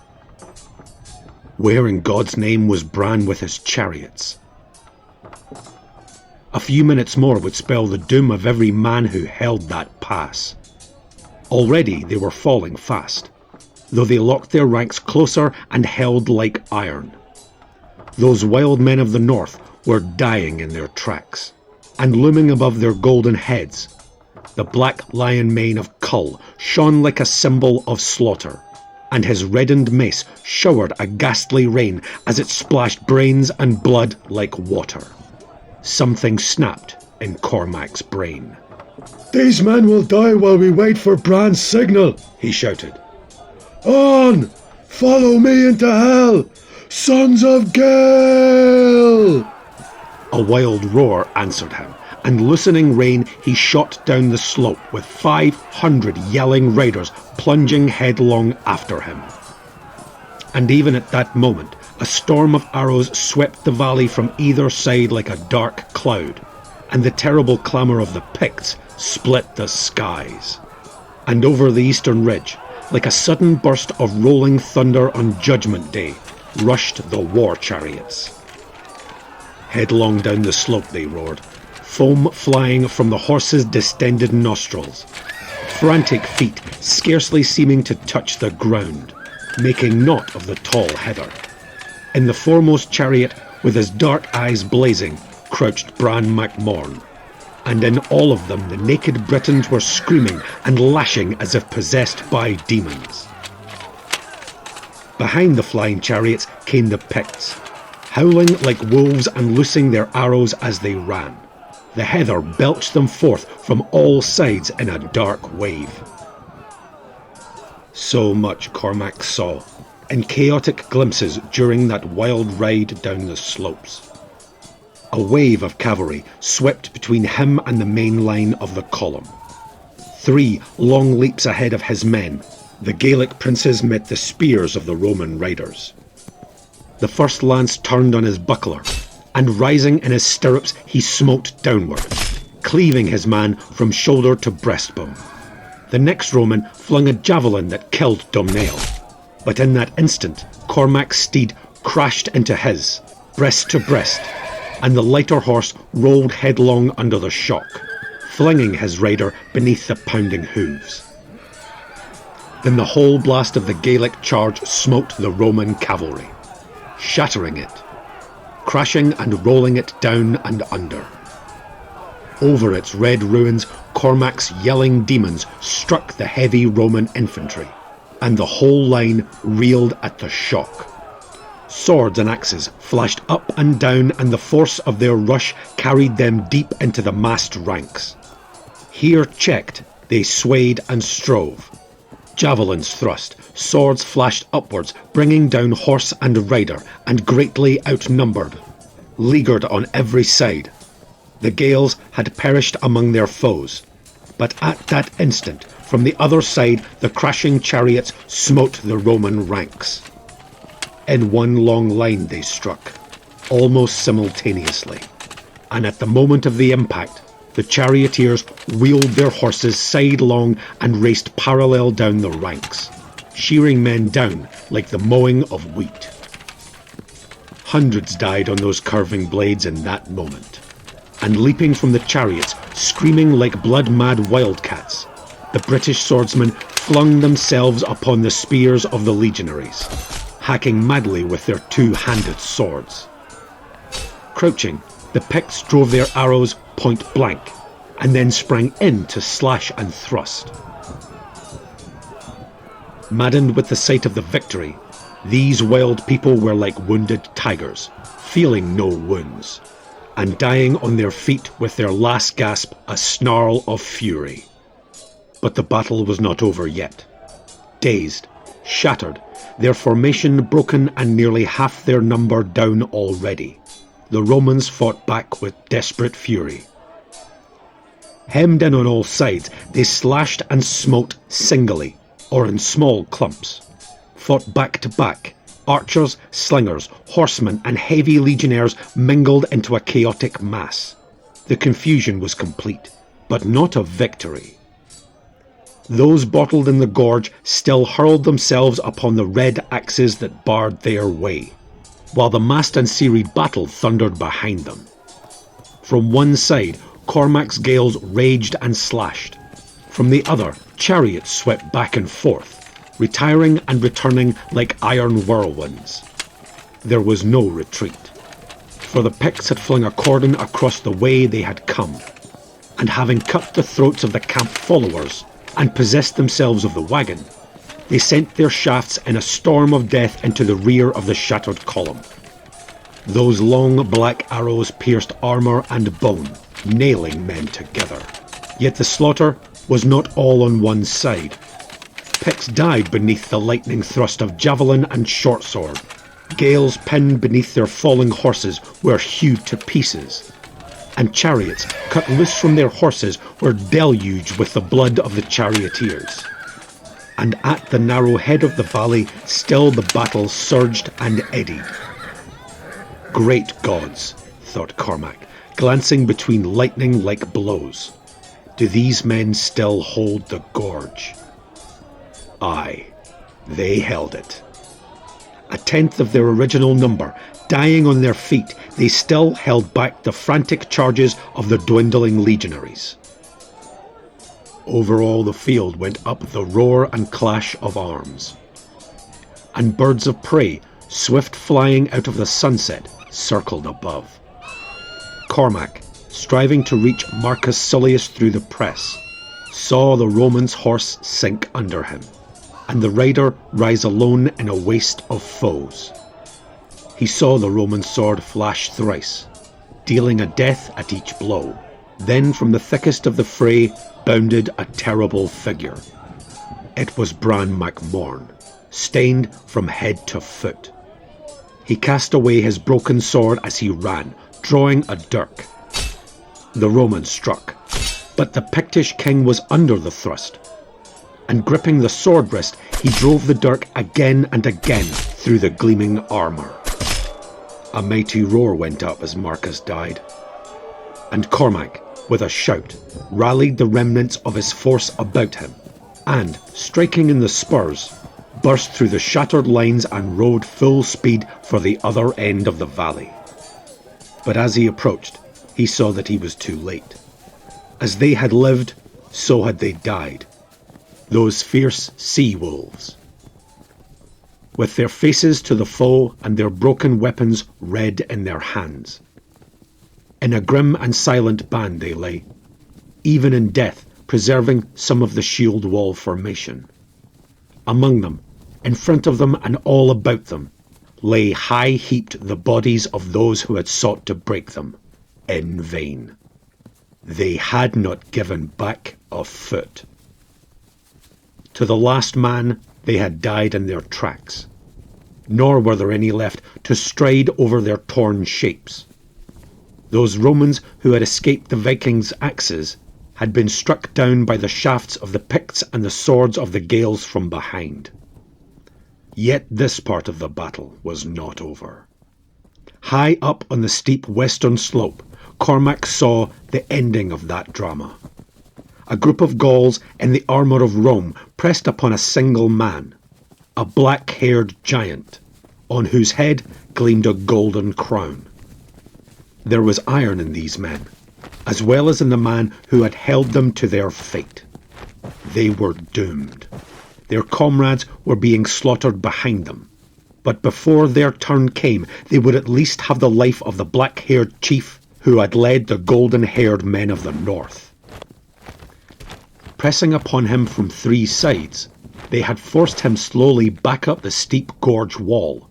Where in God's name was Bran with his chariots? A few minutes more would spell the doom of every man who held that pass. Already they were falling fast, though they locked their ranks closer and held like iron. Those wild men of the north were dying in their tracks, and looming above their golden heads, the black lion mane of Kull shone like a symbol of slaughter, and his reddened mace showered a ghastly rain as it splashed brains and blood like water. Something snapped in Cormac's brain. "These men will die while we wait for Bran's signal," he shouted. "On! Follow me into hell! Sons of Gale! A wild roar answered him, and loosening rein he shot down the slope with 500 yelling riders plunging headlong after him. And even at that moment, a storm of arrows swept the valley from either side like a dark cloud, and the terrible clamour of the Picts split the skies. And over the eastern ridge, like a sudden burst of rolling thunder on Judgment Day, rushed the war chariots. Headlong down the slope they roared, foam flying from the horses' distended nostrils, frantic feet scarcely seeming to touch the ground, making naught of the tall heather. In the foremost chariot, with his dark eyes blazing, crouched Bran Mak Morn, and in all of them the naked Britons were screaming and lashing as if possessed by demons. Behind the flying chariots came the Picts, howling like wolves and loosing their arrows as they ran. The heather belched them forth from all sides in a dark wave. So much Cormac saw, in chaotic glimpses during that wild ride down the slopes. A wave of cavalry swept between him and the main line of the column. 3 long leaps ahead of his men, the Gaelic princes met the spears of the Roman riders. The first lance turned on his buckler, and rising in his stirrups he smote downward, cleaving his man from shoulder to breastbone. The next Roman flung a javelin that killed Domhnall, but in that instant Cormac's steed crashed into his, breast to breast, and the lighter horse rolled headlong under the shock, flinging his rider beneath the pounding hooves. Then the whole blast of the Gaelic charge smote the Roman cavalry, shattering it, crashing and rolling it down and under. Over its red ruins, Cormac's yelling demons struck the heavy Roman infantry, and the whole line reeled at the shock. Swords and axes flashed up and down, and the force of their rush carried them deep into the massed ranks. Here checked, they swayed and strove. Javelins thrust, swords flashed upwards, bringing down horse and rider, and greatly outnumbered, leaguered on every side. The Gaels had perished among their foes, but at that instant, from the other side, the crashing chariots smote the Roman ranks. In one long line they struck, almost simultaneously, and at the moment of the impact, the charioteers wheeled their horses sidelong and raced parallel down the ranks, shearing men down like the mowing of wheat. Hundreds died on those curving blades in that moment, and leaping from the chariots, screaming like blood-mad wildcats, the British swordsmen flung themselves upon the spears of the legionaries, hacking madly with their 2-handed swords. Crouching, the Picts drove their arrows point blank, and then sprang in to slash and thrust. Maddened with the sight of the victory, these wild people were like wounded tigers, feeling no wounds, and dying on their feet with their last gasp a snarl of fury. But the battle was not over yet. Dazed, shattered, their formation broken and nearly half their number down already, the Romans fought back with desperate fury. Hemmed in on all sides, they slashed and smote singly, or in small clumps, fought back to back. Archers, slingers, horsemen and heavy legionnaires mingled into a chaotic mass. The confusion was complete, but not of victory. Those bottled in the gorge still hurled themselves upon the red axes that barred their way, while the massed and serried battle thundered behind them. From one side, Cormac's Gaels raged and slashed. From the other, chariots swept back and forth, retiring and returning like iron whirlwinds. There was no retreat, for the Picts had flung a cordon across the way they had come, and having cut the throats of the camp followers and possessed themselves of the wagon, they sent their shafts in a storm of death into the rear of the shattered column. Those long black arrows pierced armour and bone, nailing men together. Yet the slaughter was not all on one side. Picts died beneath the lightning thrust of javelin and short sword, Gales pinned beneath their falling horses were hewed to pieces, and chariots cut loose from their horses were deluged with the blood of the charioteers. And at the narrow head of the valley still the battle surged and eddied. Great gods, thought Cormac, glancing between lightning-like blows. Do these men still hold the gorge? Aye, they held it. A tenth of their original number, dying on their feet, they still held back the frantic charges of the dwindling legionaries. Over all the field went up the roar and clash of arms. And birds of prey, swift flying out of the sunset, circled above. Cormac, striving to reach Marcus Sullius through the press, saw the Roman's horse sink under him, and the rider rise alone in a waste of foes. He saw the Roman sword flash thrice, dealing a death at each blow. Then from the thickest of the fray bounded a terrible figure. It was Bran Mak Morn, stained from head to foot. He cast away his broken sword as he ran, drawing a dirk. The Roman struck, but the Pictish king was under the thrust, and gripping the sword wrist, he drove the dirk again and again through the gleaming armour. A mighty roar went up as Marcus died, and Cormac, with a shout, rallied the remnants of his force about him, and, striking in the spurs, burst through the shattered lines and rode full speed for the other end of the valley. But as he approached, he saw that he was too late. As they had lived, so had they died, those fierce sea-wolves, with their faces to the foe and their broken weapons red in their hands. In a grim and silent band they lay, even in death preserving some of the shield wall formation. Among them, in front of them and all about them, lay high-heaped the bodies of those who had sought to break them, in vain. They had not given back a foot. To the last man they had died in their tracks, nor were there any left to stride over their torn shapes. Those Romans who had escaped the Vikings' axes had been struck down by the shafts of the Picts and the swords of the Gales from behind. Yet this part of the battle was not over. High up on the steep western slope, Cormac saw the ending of that drama. A group of Gauls in the armour of Rome pressed upon a single man, a black-haired giant, on whose head gleamed a golden crown. There was iron in these men, as well as in the man who had held them to their fate. They were doomed. Their comrades were being slaughtered behind them. But before their turn came, they would at least have the life of the black-haired chief who had led the golden-haired men of the north. Pressing upon him from three sides, they had forced him slowly back up the steep gorge wall,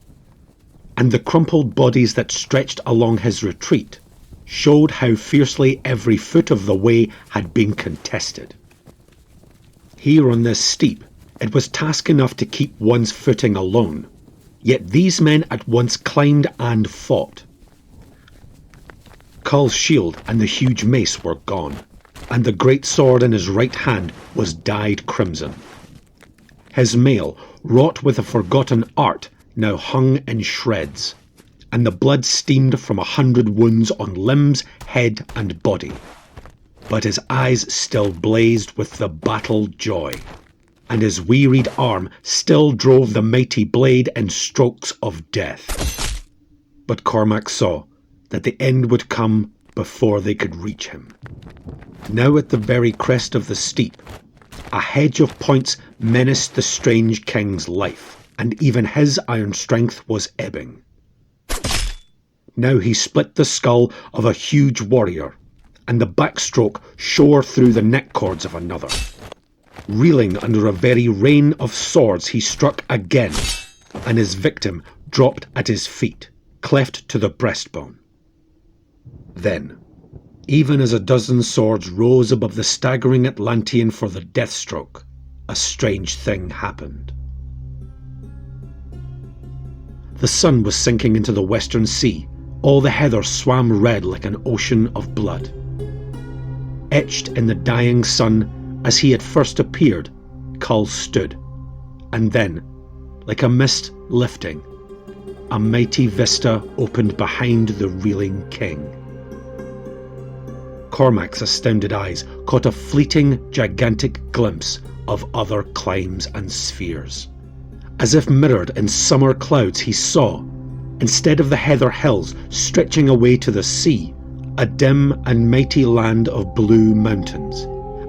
and the crumpled bodies that stretched along his retreat showed how fiercely every foot of the way had been contested. Here on this steep, it was task enough to keep one's footing alone, yet these men at once climbed and fought. Kull's shield and the huge mace were gone, and the great sword in his right hand was dyed crimson. His mail, wrought with a forgotten art, now hung in shreds, and the blood steamed from 100 wounds on limbs, head, and body. But his eyes still blazed with the battle joy, and his wearied arm still drove the mighty blade in strokes of death. But Cormac saw that the end would come before they could reach him. Now at the very crest of the steep, a hedge of points menaced the strange king's life, and even his iron strength was ebbing. Now he split the skull of a huge warrior, and the backstroke shore through the neck cords of another. Reeling under a very rain of swords, he struck again, and his victim dropped at his feet, cleft to the breastbone. Then, even as a dozen swords rose above the staggering Atlantean for the death stroke, a strange thing happened. The sun was sinking into the western sea. All the heather swam red like an ocean of blood. Etched in the dying sun, as he had first appeared, Kull stood, and then, like a mist lifting, a mighty vista opened behind the reeling king. Cormac's astounded eyes caught a fleeting, gigantic glimpse of other climes and spheres. As if mirrored in summer clouds, he saw, instead of the heather hills stretching away to the sea, a dim and mighty land of blue mountains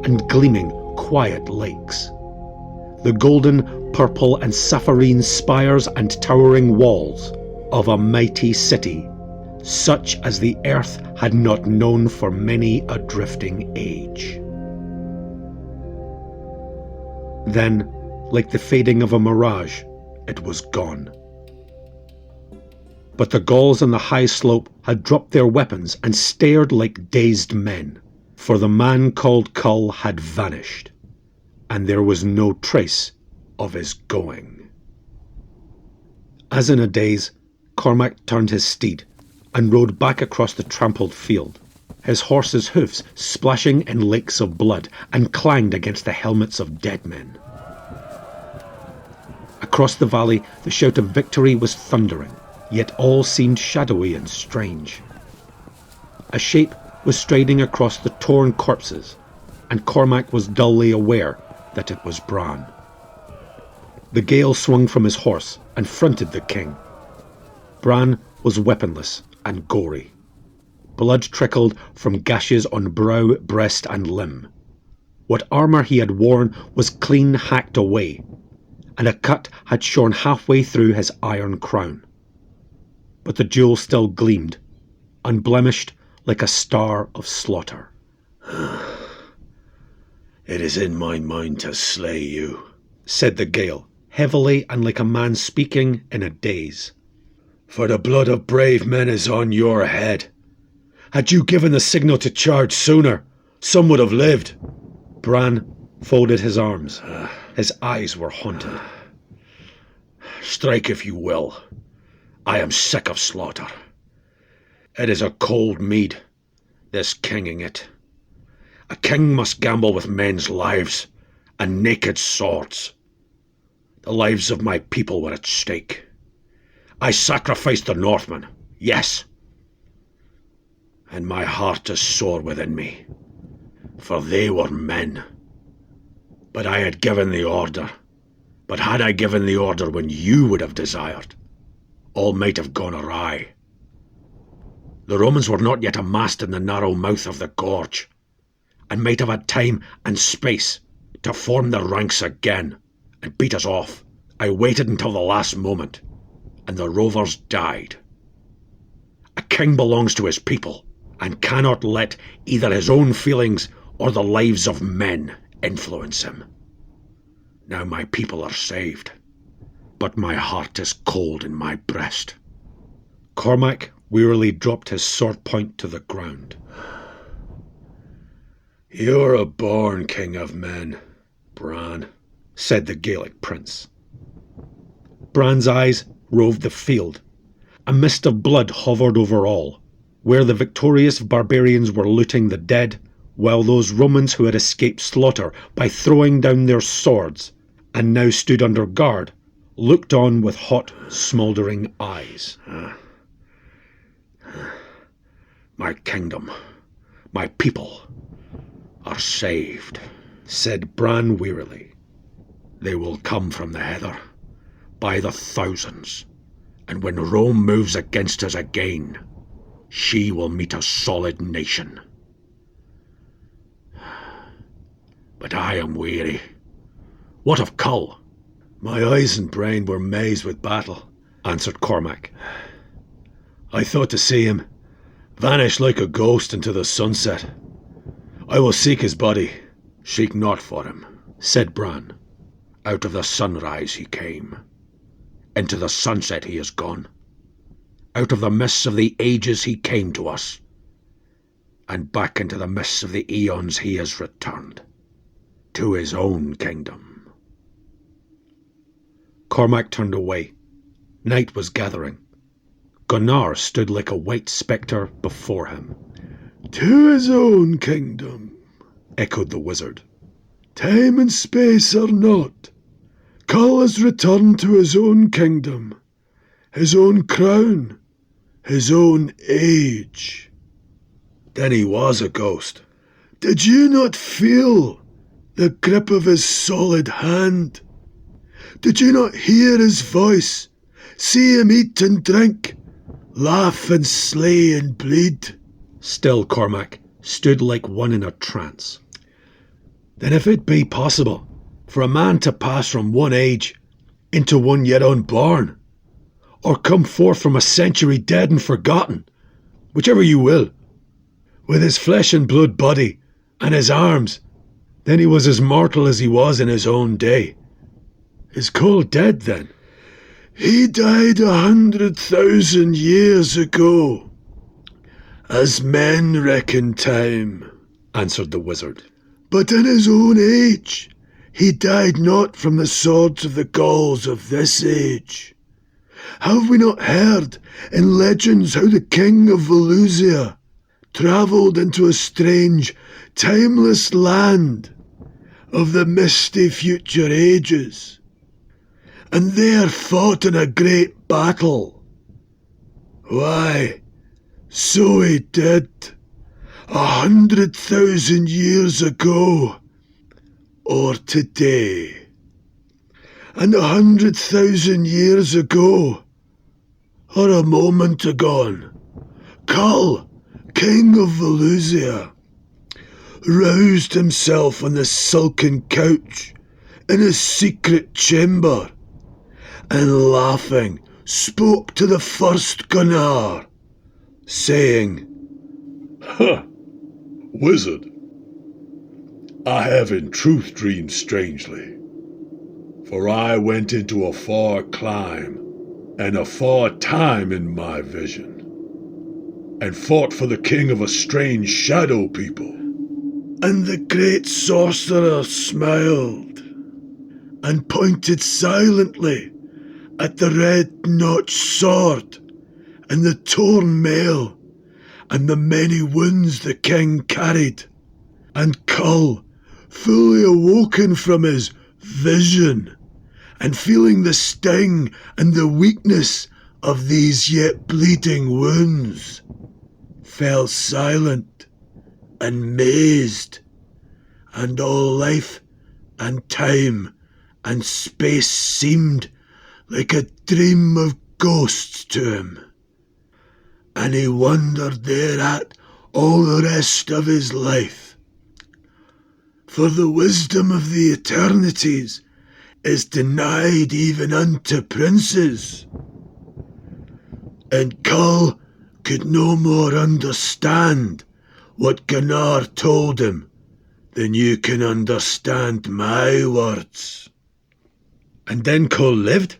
and gleaming, quiet lakes. The golden, purple and sapphirine spires and towering walls of a mighty city, such as the earth had not known for many a drifting age. Then, like the fading of a mirage, it was gone. But the Gauls on the high slope had dropped their weapons and stared like dazed men, for the man called Kull had vanished, and there was no trace of his going. As in a daze, Cormac turned his steed and rode back across the trampled field, his horse's hoofs splashing in lakes of blood and clanged against the helmets of dead men. Across the valley, the shout of victory was thundering, yet all seemed shadowy and strange. A shape was striding across the torn corpses, and Cormac was dully aware that it was Bran. The Gael swung from his horse and fronted the king. Bran was weaponless and gory. Blood trickled from gashes on brow, breast and limb. What armour he had worn was clean hacked away, and a cut had shorn halfway through his iron crown. But the jewel still gleamed, unblemished like a star of slaughter. It is in my mind to slay you, said the Gael, heavily and like a man speaking in a daze. For the blood of brave men is on your head. Had you given the signal to charge sooner, some would have lived. Bran folded his arms. His eyes were haunted. Strike if you will. I am sick of slaughter. It is a cold mead, this kinging it. A king must gamble with men's lives and naked swords. The lives of my people were at stake. I sacrificed the Northmen, yes. And my heart is sore within me, for they were men. But I had given the order. But had I given the order when you would have desired, all might have gone awry. The Romans were not yet amassed in the narrow mouth of the gorge, and might have had time and space to form their ranks again and beat us off. I waited until the last moment, and the rovers died. A king belongs to his people, and cannot let either his own feelings or the lives of men influence him. Now my people are saved, but my heart is cold in my breast. Cormac wearily dropped his sword point to the ground. You're a born king of men, Bran, said the Gaelic prince. Bran's eyes roved the field. A mist of blood hovered over all, where the victorious barbarians were looting the dead, while those Romans who had escaped slaughter by throwing down their swords and now stood under guard looked on with hot, smouldering eyes. My kingdom, my people, are saved, said Bran wearily. They will come from the heather, by the thousands, and when Rome moves against us again, she will meet a solid nation. But I am weary. What of Kull? My eyes and brain were mazed with battle, answered Cormac. I thought to see him vanish like a ghost into the sunset. I will seek his body. Seek not for him, said Bran. Out of the sunrise he came. Into the sunset he is gone. Out of the mists of the ages he came to us. And back into the mists of the eons he has returned. To his own kingdom. Cormac turned away. Night was gathering. Gunnar stood like a white spectre before him. "To his own kingdom," echoed the wizard. "Time and space are not. Kull has returned to his own kingdom, his own crown, his own age." Then he was a ghost. Did you not feel the grip of his solid hand? Did you not hear his voice, see him eat and drink, laugh and slay and bleed? Still Cormac stood like one in a trance. Then if it be possible for a man to pass from one age into one yet unborn, or come forth from a century dead and forgotten, whichever you will, with his flesh and blood body and his arms, then he was as mortal as he was in his own day. Is Kull dead then? He died 100,000 years ago, as men reckon time, answered the wizard. But in his own age, he died not from the swords of the Gauls of this age. Have we not heard in legends how the king of Volusia travelled into a strange, timeless land of the misty future ages, and there fought in a great battle? Why, so he did, 100,000 years ago, or today. And 100,000 years ago, or a moment agone, Kull, king of Volusia, roused himself on the silken couch in his secret chamber, and laughing spoke to the first Gunnar, saying, "Huh, wizard, I have in truth dreamed strangely, for I went into a far clime and a far time in my vision, and fought for the king of a strange shadow people." And the great sorcerer smiled, and pointed silently at the red-notched sword, and the torn mail, and the many wounds the king carried. And Kull, fully awoken from his vision, and feeling the sting and the weakness of these yet bleeding wounds, fell silent and mazed, and all life and time and space seemed like a dream of ghosts to him. And he wondered thereat all the rest of his life. For the wisdom of the eternities is denied even unto princes. And Kull could no more understand what Gunnar told him than you can understand my words. And then Kull lived,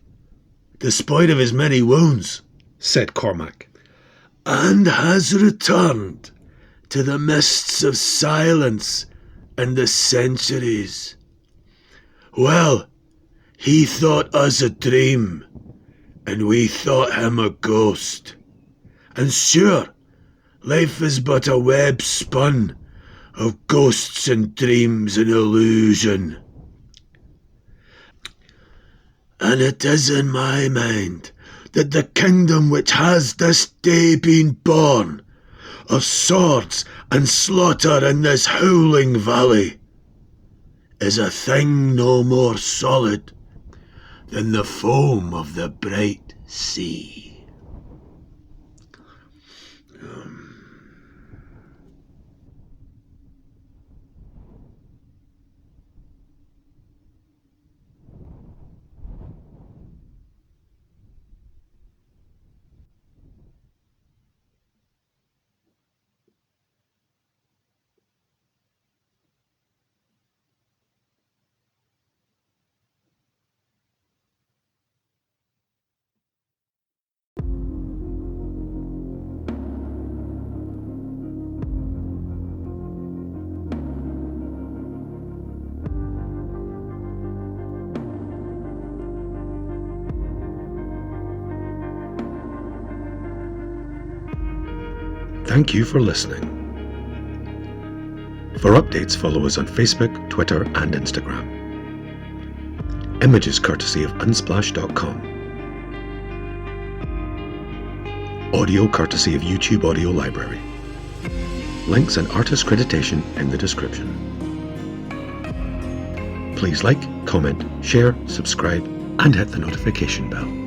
despite of his many wounds, said Cormac. And has returned to the mists of silence and the centuries. Well, he thought us a dream, and we thought him a ghost. And sure, life is but a web spun of ghosts and dreams and illusion. And it is in my mind that the kingdom which has this day been born, of swords and slaughter in this howling valley, is a thing no more solid than the foam of the bright sea. thank you for listening. For updates, follow us on Facebook, Twitter, and Instagram. Images courtesy of Unsplash.com. Audio courtesy of YouTube Audio Library. Links and artist creditation in the description. Please like, comment, share, subscribe, and hit the notification bell.